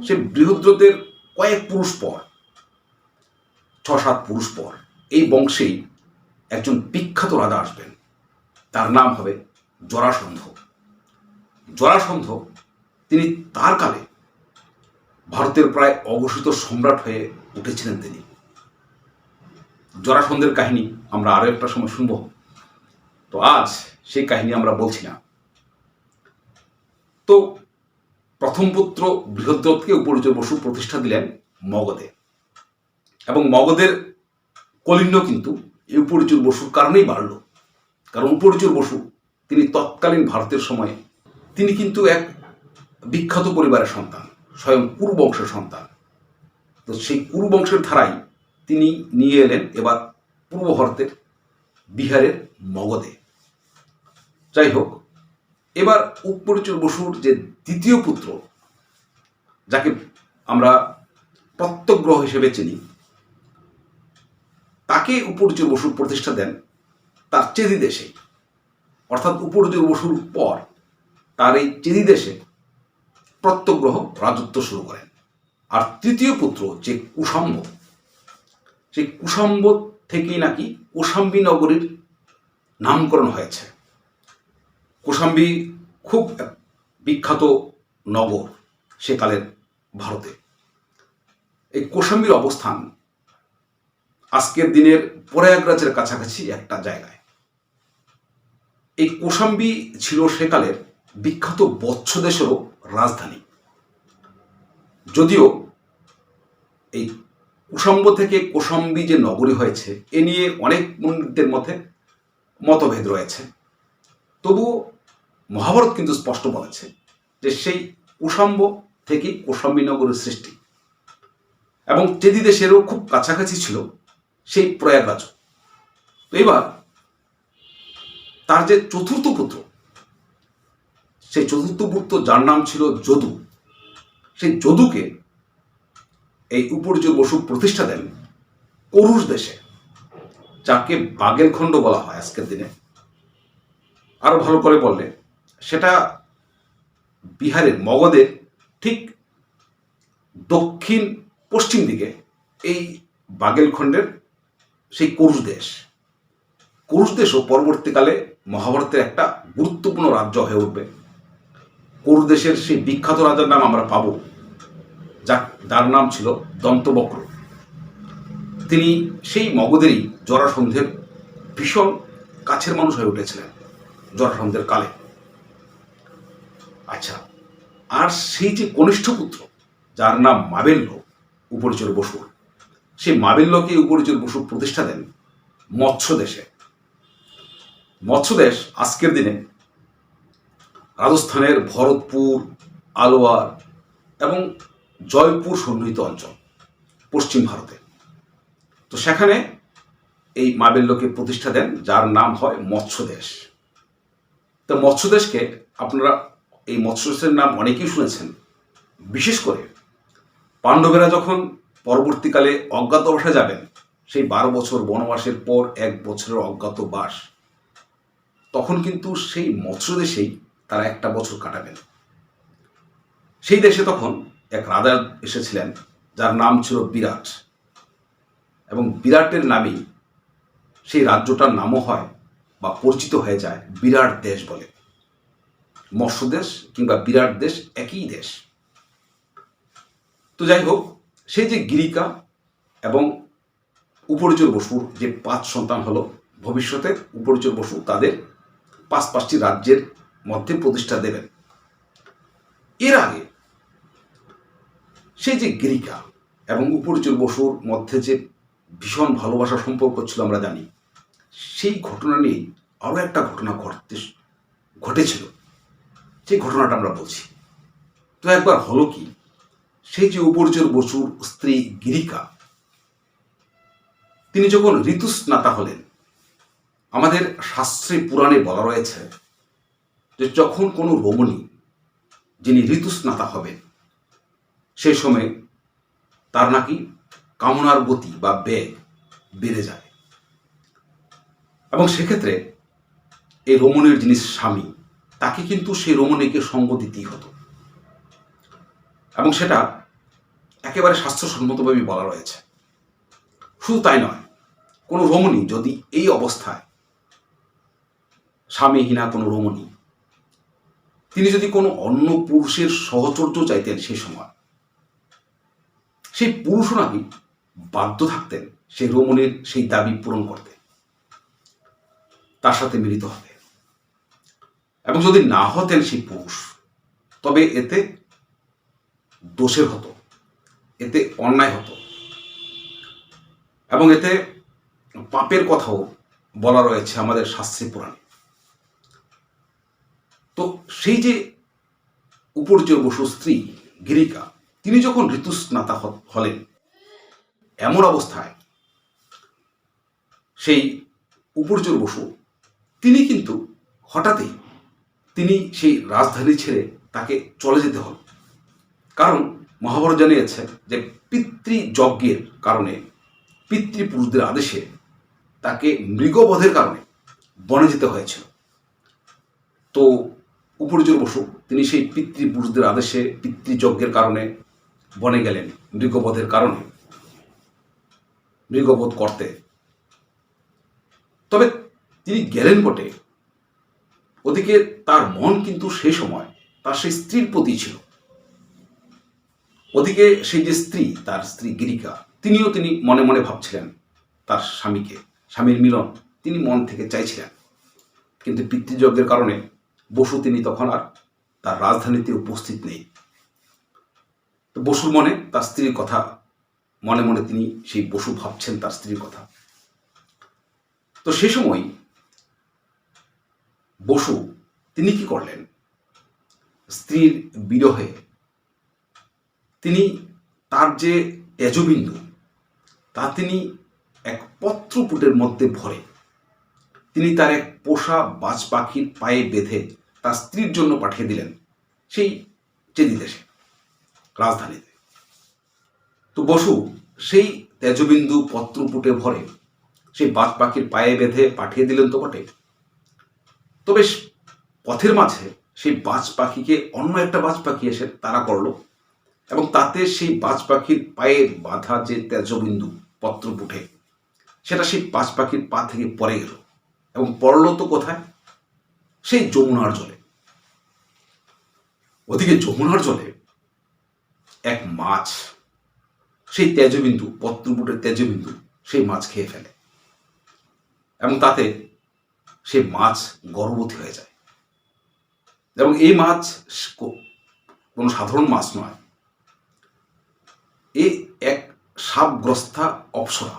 সেই বৃহদ্রথের কয়েক পুরুষ পর, 6-7 পুরুষ পর এই বংশেই একজন বিখ্যাত রাজা আসবেন। তার নাম হবে জরাসন্ধ। জরাসন্ধ তিনি তার কালে ভারতের প্রায় অঘোষিত সম্রাট হয়ে উঠেছিলেন। তিনি জরাসন্ধের কাহিনী আমরা আরও একটা সময় শুনব, তো আজ সেই কাহিনী আমরা বলছি না। তো প্রথম পুত্র বৃহদ্রথকে উপরিচর বসু প্রতিষ্ঠা দিলেন মগধে, এবং মগধের কলিন্য কিন্তু এই উপরিচর বসুর কারণেই বাড়ল। কারণ উপরিচর বসু তিনি তৎকালীন ভারতের সময়ে তিনি কিন্তু এক বিখ্যাত পরিবারের সন্তান, স্বয়ং কুরু বংশের সন্তান। তো সেই কুরু বংশের ধারাই তিনি নিয়ে এলেন এবার পূর্ব ভারতের বিহারের মগধে। যাই হোক, এবার উপরিচর বসুর যে দ্বিতীয় পুত্র, যাকে আমরা প্রত্যগ্রহ হিসেবে চিনি, তাকে উপরিচর বসু প্রতিষ্ঠা দেন তার চেদি দেশে। অর্থাৎ উপরিচর বসুর পর তার এই চেদি দেশে প্রত্যগ্রহ রাজত্ব শুরু করেন। আর তৃতীয় পুত্র যে কুশাম্ব, সেই কুশাম্ব থেকেই নাকি কোশাম্বী নগরীর নামকরণ হয়েছে। কোশাম্বী খুব বিখ্যাত নগর সেকালের ভারতে। এই কোশাম্বীর অবস্থান আজকের দিনের প্রয়াগরাজের কাছাকাছি একটা জায়গায়। এই কোশাম্বী ছিল সেকালের বিখ্যাত বৎস দেশেরও রাজধানী। যদিও এই কুশাম্ব থেকে কোশাম্বী যে নগরী হয়েছে এ নিয়ে অনেক পণ্ডিতদের মধ্যে মতভেদ রয়েছে, তবুও মহাভারত কিন্তু স্পষ্ট বলেছে যে সেই কুশাম্ব থেকে কোশাম্বী নগরের সৃষ্টি, এবং চেদি দেশেরও খুব কাছাকাছি ছিল সেই প্রয়াগরাজ। তো এবার তার যে চতুর্থ পুত্র, সেই চতুর্থ পুত্র যার নাম ছিল যদু, সেই যদুকে এই উপরিচর বসু প্রতিষ্ঠা দেন করুষ দেশে, যাকে বাগেলখণ্ড বলা হয় আজকের দিনে। আরো ভালো করে বললে সেটা বিহারের মগধের ঠিক দক্ষিণ পশ্চিম দিকে এই বাগেলখণ্ডের সেই করুষ দেশ। করুষ দেশও পরবর্তীকালে মহাভারতের একটা গুরুত্বপূর্ণ রাজ্য হয়ে উঠবে। করুষ দেশের সেই বিখ্যাত রাজার নাম আমরা পাব, যার নাম ছিল দন্তবক্র। তিনি সেই মগধেরই জরাসন্ধের ভীষণ কাছের মানুষ হয়ে উঠেছিলেন জরাসন্ধের কালে। আচ্ছা, আর সেই যে কনিষ্ঠ পুত্র যার নাম মাবেল্য উপরিচর বসুর, সেই মাবেল্যকে উপরিচর বসু প্রতিষ্ঠা দেন মৎস্য দেশে। মৎস্য দেশ আজকের দিনে রাজস্থানের ভরতপুর, আলোয়ার এবং জয়পুর সন্নিহিত অঞ্চল পশ্চিম ভারতে। তো সেখানে এই মাবেল্যকে প্রতিষ্ঠা দেন, যার নাম হয় মৎস্য দেশ। তো মৎস্য দেশকে আপনারা এই মৎস্য দেশের নাম অনেকেই শুনেছেন। বিশেষ করে পাণ্ডবেরা যখন পরবর্তীকালে অজ্ঞাতবাসে যাবেন, সেই 12 বছর বনবাসের পর 1 বছরের অজ্ঞাতবাস, তখন কিন্তু সেই মৎস্য দেশেই তারা 1টা বছর কাটাবেন। সেই দেশে তখন এক রাজা এসেছিলেন যার নাম ছিল বিরাট, এবং বিরাটের নামেই সেই রাজ্যটার নামও হয় বা পরিচিত হয়ে যায় বিরাট দেশ বলে। মৎস্য দেশ কিংবা বিরাট দেশ একই দেশ। তো যাই হোক, সেই যে গিরিকা এবং উপরিচর বসুর যে 5 সন্তান হলো, ভবিষ্যতে উপরিচর বসু তাদের 5টি রাজ্যের মধ্যে প্রতিষ্ঠা দেবেন। এর আগে সেই যে গিরিকা এবং উপরিচর বসুর মধ্যে যে ভীষণ ভালোবাসার সম্পর্ক ছিল আমরা জানি। সেই ঘটনা নিয়ে আরও একটা ঘটনা ঘটতে ঘটেছিল সেই ঘটনাটা আমরা বলছি। তো একবার হলো কি, সেই যে উপর্যর বসুর স্ত্রী গিরিকা, তিনি যখন ঋতুস্নাতা হলেন, আমাদের শাস্ত্রে পুরাণে বলা রয়েছে যে যখন কোনো রমণী যিনি ঋতুস্নাতা হবেন, সেই সময় তার নাকি কামনার গতি বা বেগ বেড়ে যায়, এবং সেক্ষেত্রে এই রমণীর যিনি স্বামী, তাকে কিন্তু সেই রমণীকে সঙ্গ দিতেই হতো, এবং সেটা একেবারে স্বাস্থ্যসম্মতভাবেই বলা রয়েছে। শুধু তাই নয়, কোনো রমণী যদি এই অবস্থায়, স্বামীহীনা কোনো রমণী, তিনি যদি কোনো অন্য পুরুষের সহচর্য চাইতেন, সেই সময় সেই পুরুষও নাকি বাধ্য থাকতেন সেই রমণীর সেই দাবি পূরণ করতে, তার সাথে মিলিত হবে। এবং যদি না হতেন সেই পুরুষ, তবে এতে দোষের হতো, এতে অন্যায় হতো, এবং এতে পাপের কথাও বলা রয়েছে আমাদের শাস্ত্রে পুরাণে। তো সেই যে উপর্যয় বসু স্ত্রী গিরিকা, তিনি যখন ঋতুস্নাতা হলেন, এমন অবস্থায় সেই উপর্যয় বসু তিনি কিন্তু হঠাৎই তিনি সেই রাজধানী ছেড়ে তাকে চলে যেতে হল। কারণ মহাভারত জানিয়েছে যে পিতৃযজ্ঞের কারণে, পিতৃপুরুষদের আদেশে তাকে মৃগবধের কারণে বনে যেতে হয়েছিল। তো উপর্যয় বসু তিনি সেই পিতৃপুরুষদের আদেশে, পিতৃযজ্ঞের কারণে বনে গেলেন, মৃগবধের কারণে, মৃগবধ করতে। তবে তিনি গেলেন বটে, ওদিকে তার মন কিন্তু সেই সময় তার সেই স্ত্রীর প্রতি ছিল। ওদিকে সেই যে স্ত্রী, তার স্ত্রী গিরিকা, তিনি মনে মনে ভাবছিলেন তার স্বামীকে, স্বামীর মিলন তিনি মন থেকে চাইছিলেন। কিন্তু পিতৃযজ্ঞের কারণে বসু তিনি তখন আর তার রাজধানীতে উপস্থিত নেই। তো বসুর মনে তার স্ত্রীর কথা, মনে মনে তিনি সেই বসু ভাবছেন তার স্ত্রীর কথা। তো সে সময় বসু তিনি কি করলেন, স্ত্রীর বিরহে তিনি তার যে তেজবিন্দু, তা তিনি এক পত্রপুটের মধ্যে ভরে তিনি তার এক পোষা বাজ পাখির পায়ে বেঁধে তার স্ত্রীর জন্য পাঠিয়ে দিলেন সেই চেদি দেশে, রাজধানীতে। তো বসু সেই তেজবিন্দু পত্রপুটে ভরে সেই বাজ পাখির পায়ে বেঁধে পাঠিয়ে দিলেন তো বটে, তবে পথের মাঝে সেই বাজ পাখিকে অন্য একটা বাজ পাখি এসে তাড়া করলো, এবং তাতে সেই বাজ পাখির পায়ে বাঁধা যে তেজবিন্দু পত্রপুটে, সেটা সেই বাজ পাখির পা থেকে পড়ে গেল, এবং পড়লো তো কোথায়, সেই যমুনার জলে। ওদিকে যমুনার জলে এক মাছ সেই তেজবিন্দু, পত্রপুটের তেজবিন্দু, সেই মাছ খেয়ে ফেলে, এবং তাতে সেই মাছ গর্ভবতী হয়ে যায়। এবং এই মাছ কোনো সাধারণ মাছ নয়, এ এক সাপগ্রস্তা অপ্সরা,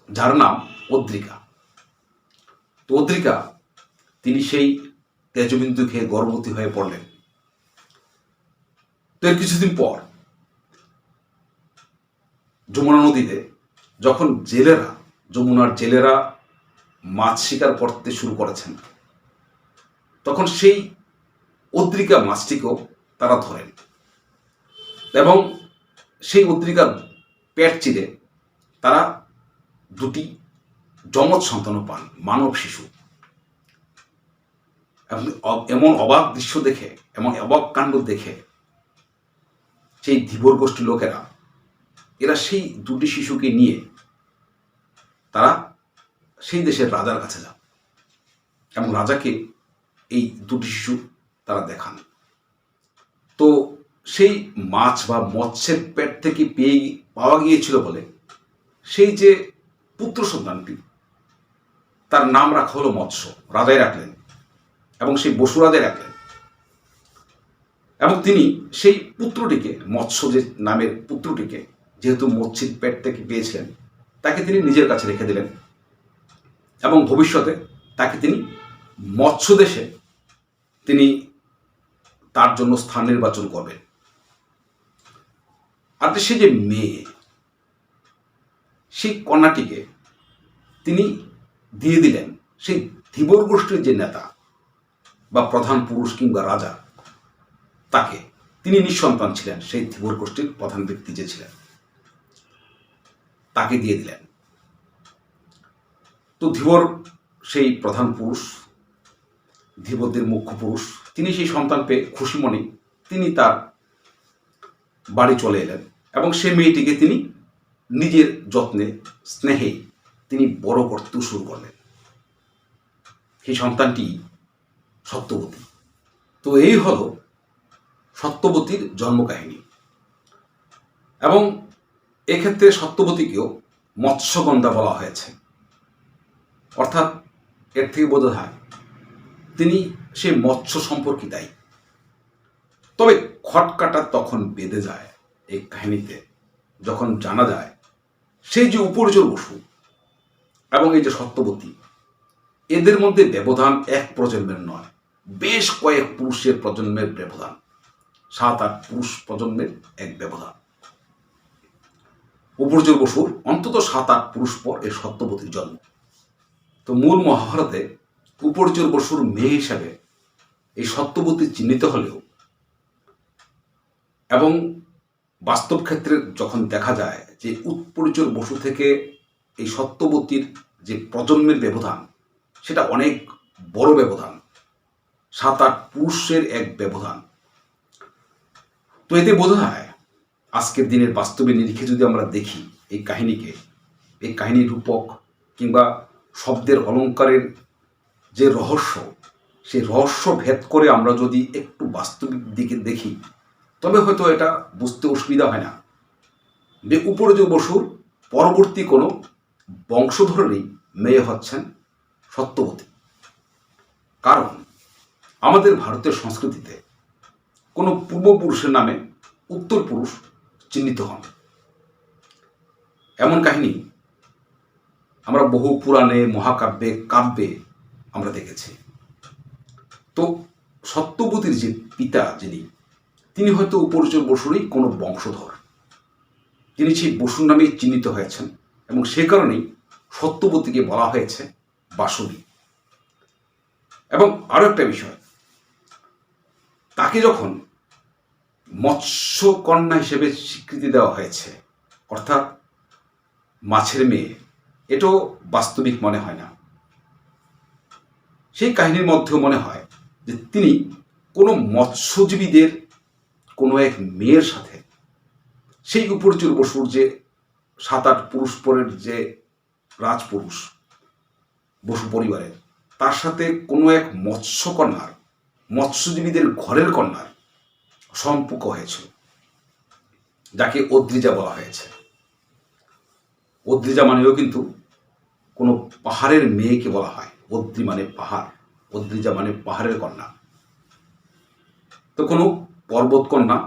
যার নাম অদ্রিকা। তো অদ্রিকা তিনি সেই তেজবিন্দু খেয়ে গর্ভবতী হয়ে পড়লেন। তো এর কিছুদিন পর যমুনা নদীতে যখন জেলেরা, যমুনার জেলেরা মাছ শিকার করতে শুরু করেছেন, তখন সেই অদ্রিকা মাছটিকেও তারা ধরেন, এবং সেই অদ্রিকার পেট চিরে তারা দুটি যমজ সন্তানও পান, মানব শিশু। এমন অবাক দৃশ্য দেখে, এমন অবাক কাণ্ড দেখে সেই ধীবর গোষ্ঠীর লোকেরা, এরা সেই দুটি শিশুকে নিয়ে তারা সেই দেশের রাজার কাছে যান, এবং রাজাকে এই দুটি শিশু তারা দেখান। তো সেই মাছ বা মৎস্যের পেট থেকে পাওয়া গিয়েছিল বলে সেই যে পুত্র সন্তানটি, তার নাম রাখা হলো মৎস্য, রাজাই রাখলেন, এবং সেই বসু রাজাই রাখলেন। এবং তিনি সেই পুত্রটিকে, মৎস্য যে নামের পুত্রটিকে, যেহেতু মৎস্যের পেট থেকে পেয়েছিলেন, তাকে তিনি নিজের কাছে রেখে দিলেন, এবং ভবিষ্যতে তাকে তিনি মৎস্য দেশে তিনি তার জন্য স্থান নির্বাচন করবেন। আর সে যে মেয়ে, সেই কন্যাটিকে তিনি দিয়ে দিলেন সেই ধীবর গোষ্ঠীর যে নেতা বা প্রধান পুরুষ কিংবা রাজা, তাকে। তিনি নিঃসন্তান ছিলেন, সেই ধীবর গোষ্ঠীর প্রধান ব্যক্তি যে ছিলেন তাকে দিয়ে দিলেন। তো ধীবর সেই প্রধান পুরুষ, ধীবরদের মুখ্য পুরুষ, তিনি সেই সন্তান পেয়ে খুশি মনে তিনি তার বাড়ি চলে এলেন এবং সেই মেয়েটিকে তিনি নিজের যত্নে স্নেহে তিনি বড় করতে শুরু করলেন। সেই সন্তানটি সত্যবতী। তো এই হলো সত্যবতীর জন্মকাহিনী। এবং এক্ষেত্রে সত্যবতীকেও মৎস্যগন্ধা বলা হয়েছে, অর্থাৎ এর থেকে বোঝা যায় তিনি সেই মৎস্য সম্পর্কিতাই। তবে খটকাটা তখন বেঁধে যায় এই কাহিনীতে, যখন জানা যায় সেই যে উপর্জর বসু এবং এই যে সত্যবতী, এদের মধ্যে ব্যবধান এক প্রজন্মের নয়, বেশ কয়েক পুরুষের প্রজন্মের ব্যবধান, 7-8 পুরুষ প্রজন্মের এক ব্যবধান। উপর্জর বসুর অন্তত 7-8 পুরুষ পর এই সত্যবতীর জন্ম। তো মূল মহাভারতে উপর্জর বসুর মেয়ে হিসাবে এই সত্যবতী চিহ্নিত হলেও এবং বাস্তব ক্ষেত্রে যখন দেখা যায় যে উপর্জর বসু থেকে এই সত্যবতীর যে প্রজন্মের ব্যবধান, সেটা অনেক বড় ব্যবধান, 7-8 পুরুষের এক ব্যবধান। তো এতে বোঝা যায় আজকের দিনের বাস্তবে নিরিখে যদি আমরা দেখি এই কাহিনীকে, এই কাহিনীর রূপক কিংবা শব্দের অলঙ্কারের যে রহস্য, সেই রহস্য ভেদ করে আমরা যদি একটু বাস্তবিক দিকে দেখি, তবে হয়তো এটা বুঝতে অসুবিধা হয় না যে উপর্জর বসুর পরবর্তী কোনো বংশধরেরই মেয়ে হচ্ছেন সত্যবতী। কারণ আমাদের ভারতের সংস্কৃতিতে কোনো পূর্বপুরুষের নামে উত্তর পুরুষ চিহ্নিত হন, এমন কাহিনী আমরা বহু পুরাণে, মহাকাব্যে, কাব্যে আমরা দেখেছি। তো সত্যবতীর যে পিতা যিনি, তিনি হয়তো উপর্জর বসুরই কোনো বংশধর, তিনি সেই বসুর নামেই চিহ্নিত হয়েছেন এবং সে কারণেই সত্যবতীকে বলা হয়েছে বাসবী। এবং আরও একটা বিষয়, তাকে যখন মৎস্যকন্যা হিসেবে স্বীকৃতি দেওয়া হয়েছে, অর্থাৎ মাছের মেয়ে, এটাও বাস্তবিক মনে হয় না। সেই কাহিনীর মধ্যেও মনে হয় যে তিনি কোনো মৎস্যজীবীদের কোনো এক মেয়ের সাথে, সেই উপর্জর বসুর যে 7-8 পুরুষ পরের যে রাজপুরুষ বসু পরিবারের, তার সাথে কোনো এক মৎস্যকন্যার, মৎস্যজীবীদের ঘরের কন্যার সম্পর্ক হয়েছিল, যাকে অদ্রিজা বলা হয়েছে। অদ্রিজা মানেও কিন্তু কোনো পাহাড়ের মেয়েকে বলা হয়। অদ্রি মানে পাহাড়, অদ্রিজা মানে পাহাড়ের কন্যা। তো কোনো পর্বত কন্যা,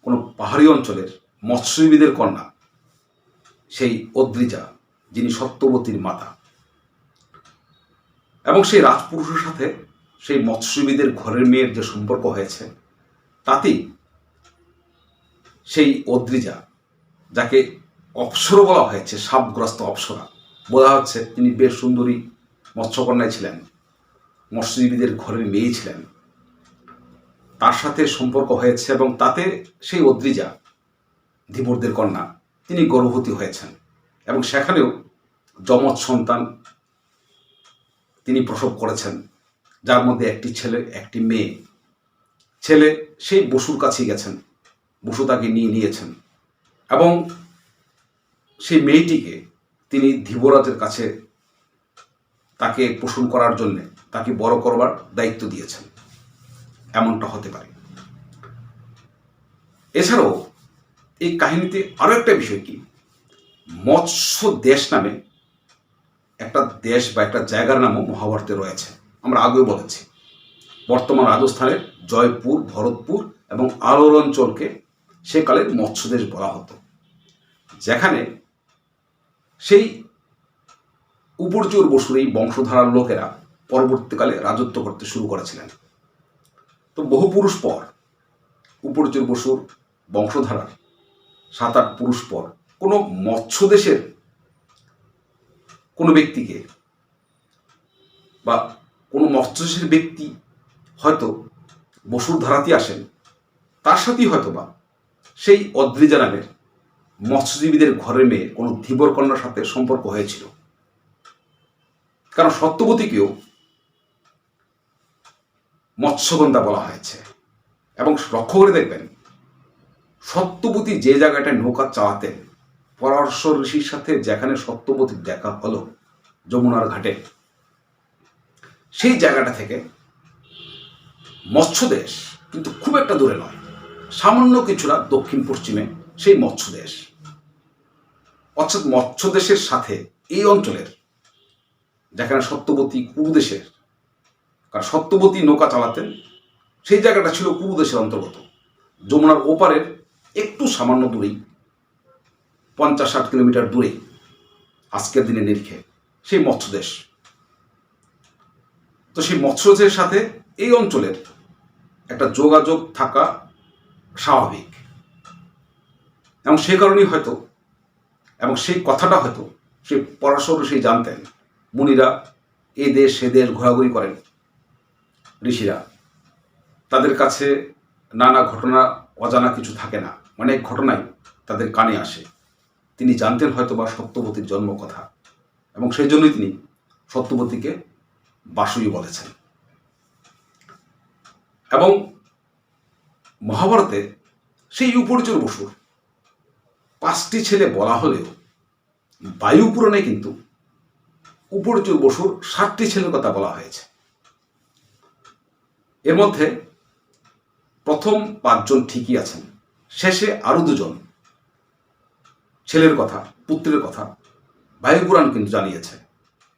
কোনো পাহাড়ি অঞ্চলের মৎস্যজীবীদের কন্যা সেই অদ্রিজা, যিনি সত্যবতীর মাতা। এবং সেই রাজপুরুষের সাথে সেই মৎস্যজীবীদের ঘরের মেয়ের যে সম্পর্ক হয়েছে, তাতেই সেই অদ্রিজা, যাকে অপ্সরা বলা হয়েছে, শাপগ্রস্ত অপ্সরা, বোঝা হচ্ছে তিনি বেশ সুন্দরী মৎস্যকন্যায় ছিলেন, মৎস্যজীবীদের ঘরের মেয়ে ছিলেন, তার সাথে সম্পর্ক হয়েছে এবং তাতে সেই অদ্রিজা, ধীবরদের কন্যা, তিনি গর্ভবতী হয়েছেন এবং সেখানেও যমজ সন্তান তিনি প্রসব করেছেন, যার মধ্যে একটি ছেলে, একটি মেয়ে। ছেলে সেই বসুর কাছেই গেছেন, বসু তাকে নিয়েছেন এবং সেই মেয়েটিকে তিনি ধীবরাজের কাছে তাকে পোষণ করার জন্যে, তাকে বড় করবার দায়িত্ব দিয়েছেন, এমনটা হতে পারে। এছাড়াও এই কাহিনীতে আরও একটা বিষয় কি, মৎস্য দেশ নামে একটা দেশ বা একটা জায়গার নামও মহাভারতে রয়েছে। আমরা আগেও বলেছি, বর্তমান রাজস্থানের জয়পুর, ভরতপুর এবং আলোর অঞ্চলকে সেকালের মৎস্যদেশ বলা হতো, যেখানে সেই উপর্জর বসুর এই বংশধারার লোকেরা পরবর্তীকালে রাজত্ব করতে শুরু করেছিলেন। তো বহু পুরুষ পর উপরচর বসুর বংশধারার 7-8 পুরুষ পর কোনো মৎস্য দেশের কোনো ব্যক্তিকে বা কোনো মৎস্য দেশের ব্যক্তি হয়তো বসুর ধারাতে আসেন, তার সাথেই হয়তো বা সেই অদ্রিজা নামের মৎস্যজীবীদের ঘরের মেয়ে কোনো ধীবর কন্যার সাথে সম্পর্ক হয়েছিল। কারণ সত্যবতীকেও মৎস্যগন্ধা বলা হয়েছে। এবং লক্ষ্য করে দেখবেন, সত্যবতী যে জায়গাটায় নৌকা চালাতেন, পরাশর ঋষির সাথে যেখানে সত্যবতীর দেখা হলো যমুনার ঘাটে, সেই জায়গাটা থেকে মৎস্যদেশ কিন্তু খুব একটা দূরে নয়, সামান্য কিছুটা দক্ষিণ পশ্চিমে সেই মৎস্যদেশ। অর্থাৎ মৎস্যদেশের সাথে এই অঞ্চলের যেখানে সত্যবতী কুরুদেশের, কারণ সত্যবতী নৌকা চালাতেন, সেই জায়গাটা ছিল কুরুদেশের অন্তর্গত। যমুনার ওপারের একটু সামান্য দূরেই, 50-60 কিলোমিটার দূরে আজকের দিনে নিরিখে সেই মৎস্যদেশ। তো সেই মৎস্যদেশের সাথে এই অঞ্চলের একটা যোগাযোগ থাকা স্বাভাবিক, এবং সেই কারণেই হয়তো, এবং সেই কথাটা হয়তো সে পরাশর সেই জানতেন। মুনিরা এ দেশ সে দেশ ঘোরাঘুরি করেন, ঋষিরা, তাদের কাছে নানা ঘটনা অজানা কিছু থাকে না, অনেক ঘটনাই তাদের কানে আসে। তিনি জানতেন হয়তো বা সত্যবতীর জন্ম কথা, এবং সেই জন্যই তিনি সত্যবতীকে বাসুই বলেছেন। এবং মহাভারতে সেই উপরচর বসুর 5টি ছেলে বলা হলেও বায়ু পুরাণে কিন্তু উপরচর বসুর 7টি ছেলের কথা বলা হয়েছে। এর মধ্যে প্রথম 5 জন ঠিকই আছেন, শেষে আরো 2 জন ছেলের কথা, পুত্রের কথা বায়ুপুরাণ কিন্তু জানিয়েছে।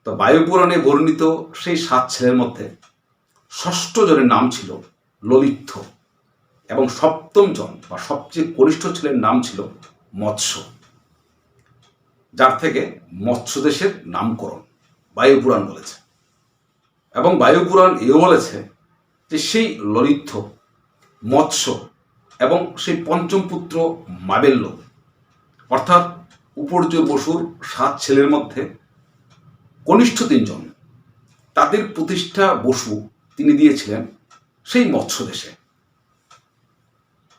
তো বায়ুপুরাণে বর্ণিত সেই 7 ছেলের মধ্যে 6ষ্ঠ জনের নাম ছিল ললিত্য, এবং 7ম জন বা সবচেয়ে কনিষ্ঠ ছেলের নাম ছিল মৎস্য, যার থেকে মৎস্যদেশের নামকরণ বায়ুপুরাণ বলেছে। এবং বায়ুপুরাণ এও বলেছে যে সেই ললিত্য, মৎস্য এবং সেই 5ম পুত্র মাবেল্য, অর্থাৎ উপরচর বসুর 7 ছেলের মধ্যে কনিষ্ঠ 3 জন, তাদের প্রতিষ্ঠা বসু তিনি দিয়েছিলেন সেই মৎস্য দেশে।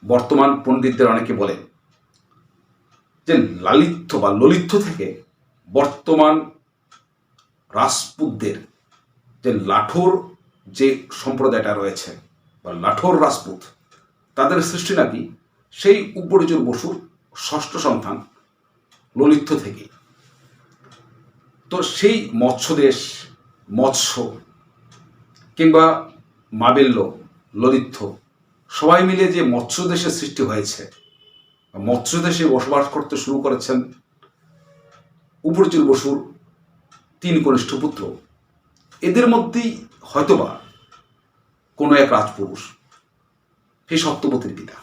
বর্তমান পণ্ডিতদের অনেকে বলেন যে লালিত্য বা ললিত্য থেকে বর্তমান রাজপুতদের যে লাঠোর যে সম্প্রদায়টা রয়েছে বা লাঠোর রাজপুত, তাদের সৃষ্টি নাকি সেই উপরচর বসুর 6ষ্ঠ সন্তান ললিত্য থেকে। তো সেই মৎস্যদেশ, মৎস্য কিংবা মাবেল্য, ললিত্য সবাই মিলে যে মৎস্যদেশের সৃষ্টি হয়েছে, মৎস্যদেশে বসবাস করতে শুরু করেছেন উপরচর বসুর 3 কনিষ্ঠ পুত্র। এদের মধ্যেই হয়তোবা কোনো এক রাজপুরুষ সেই সত্যবতীর পিতা,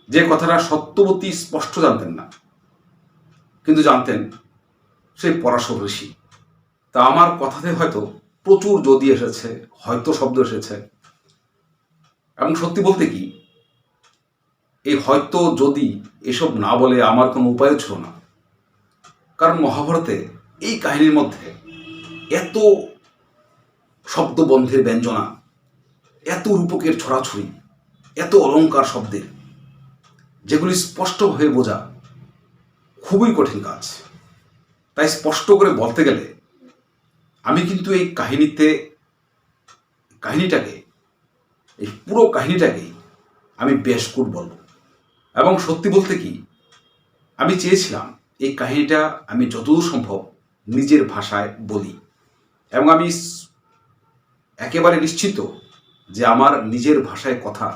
যে কথাটা সত্যবতী স্পষ্ট জানতেন না, কিন্তু জানতেন সেই পরাশর ঋষি। তা আমার কথাতে হয়তো প্রচুর যদি এসেছে, হয়তো শব্দ এসেছে। এবং সত্যি বলতে কি, এই হয়তো যদি এসব না বলে আমার কোনো উপায় ছিল না। কারণ মহাভারতে এই কাহিনীর মধ্যে এত শব্দবন্ধের ব্যঞ্জনা, এত রূপকের ছড়াছড়ি, এত অলঙ্কার শব্দের, যেগুলি স্পষ্ট হয়ে বোঝা খুবই কঠিন কাজ। তাই স্পষ্ট করে বলতে গেলে আমি কিন্তু এই কাহিনীটাকে, এই পুরো কাহিনীটাকেই আমি ব্যাসকূট বলব। এবং সত্যি বলতে কি, আমি চেয়েছিলাম এই কাহিনীটা আমি যতদূর সম্ভব নিজের ভাষায় বলি, এবং আমি একেবারে নিশ্চিত যে আমার নিজের ভাষায় কথা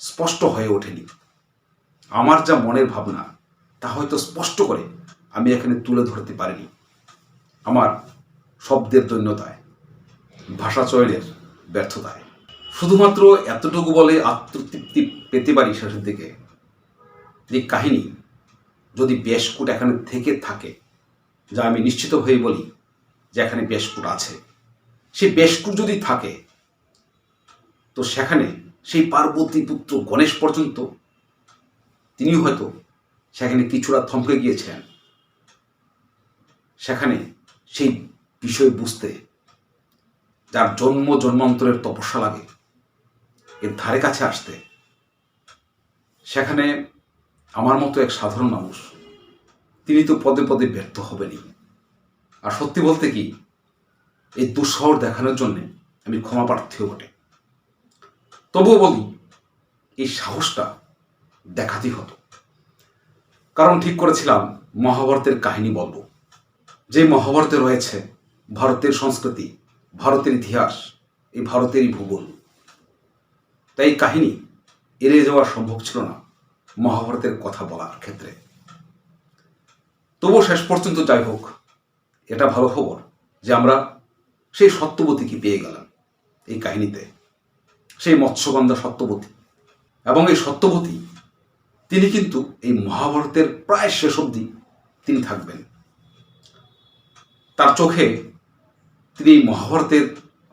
স্পষ্ট হয়ে ওঠেনি। আমার যা মনের ভাবনা তা হয়তো স্পষ্ট করে আমি এখানে তুলে ধরতে পারিনি, আমার শব্দের দৈন্যতায়, ভাষা চয়নের ব্যর্থতায়। শুধুমাত্র এতটুকু বলে আত্মতৃপ্তি পেতে পারি শেষের দিকে, যে কাহিনী যদি ব্যাসকূট এখানে থেকে থাকে, যা আমি নিশ্চিত হয়ে বলি যে এখানে ব্যাসকূট আছে, সেই ব্যাসকূট যদি থাকে তো সেখানে সেই পার্বতী পুত্র গণেশ পর্যন্ত তিনি হয়তো সেখানে কিছুটা থমকে গিয়েছেন। সেখানে সেই বিষয় বুঝতে যার জন্ম জন্মান্তরের তপস্যা লাগে এর ধারে কাছে আসতে, সেখানে আমার মতো এক সাধারণ মানুষ তিনি তো পদে পদে ব্যর্থ হবেনই। আর সত্যি বলতে কি, এই দুঃসাহস দেখানোর জন্যে আমি ক্ষমা প্রার্থীও বটে। তবুও বলি, এই সাহসটা দেখাতেই হতো। কারণ ঠিক করেছিলাম মহাভারতের কাহিনী বলবো, যে মহাভারতে রয়েছে ভারতের সংস্কৃতি, ভারতের ইতিহাস, এই ভারতেরই ভূগোল। তাই কাহিনী এড়িয়ে যাওয়া সম্ভব ছিল না মহাভারতের কথা বলার ক্ষেত্রে। তবুও শেষ পর্যন্ত যাই হোক, এটা ভালো খবর যে আমরা সেই সত্যবতীকে পেয়ে গেলাম এই কাহিনীতে, সেই মৎস্যগন্ধা সত্যবতী। এবং এই সত্যবতী তিনি কিন্তু এই মহাভারতের প্রায় শেষ অবধি তিনি থাকবেন। তার চোখে তিনি এই মহাভারতের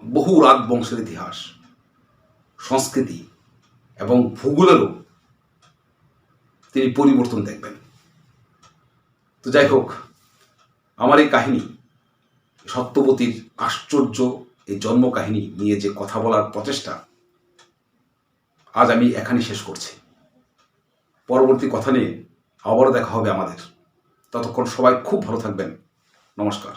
বহু রাজবংশের ইতিহাস, সংস্কৃতি এবং ভূগোলেরও তিনি পরিবর্তন দেখবেন। তো যাই হোক, আমার এই কাহিনী, সত্যবতীর আশ্চর্য এই জন্ম কাহিনী নিয়ে যে কথা বলার প্রচেষ্টা, আজ আমি এখানেই শেষ করছি। পরবর্তী কথা নিয়ে আবারও দেখা হবে আমাদের। ততক্ষণ সবাই খুব ভালো থাকবেন। নমস্কার।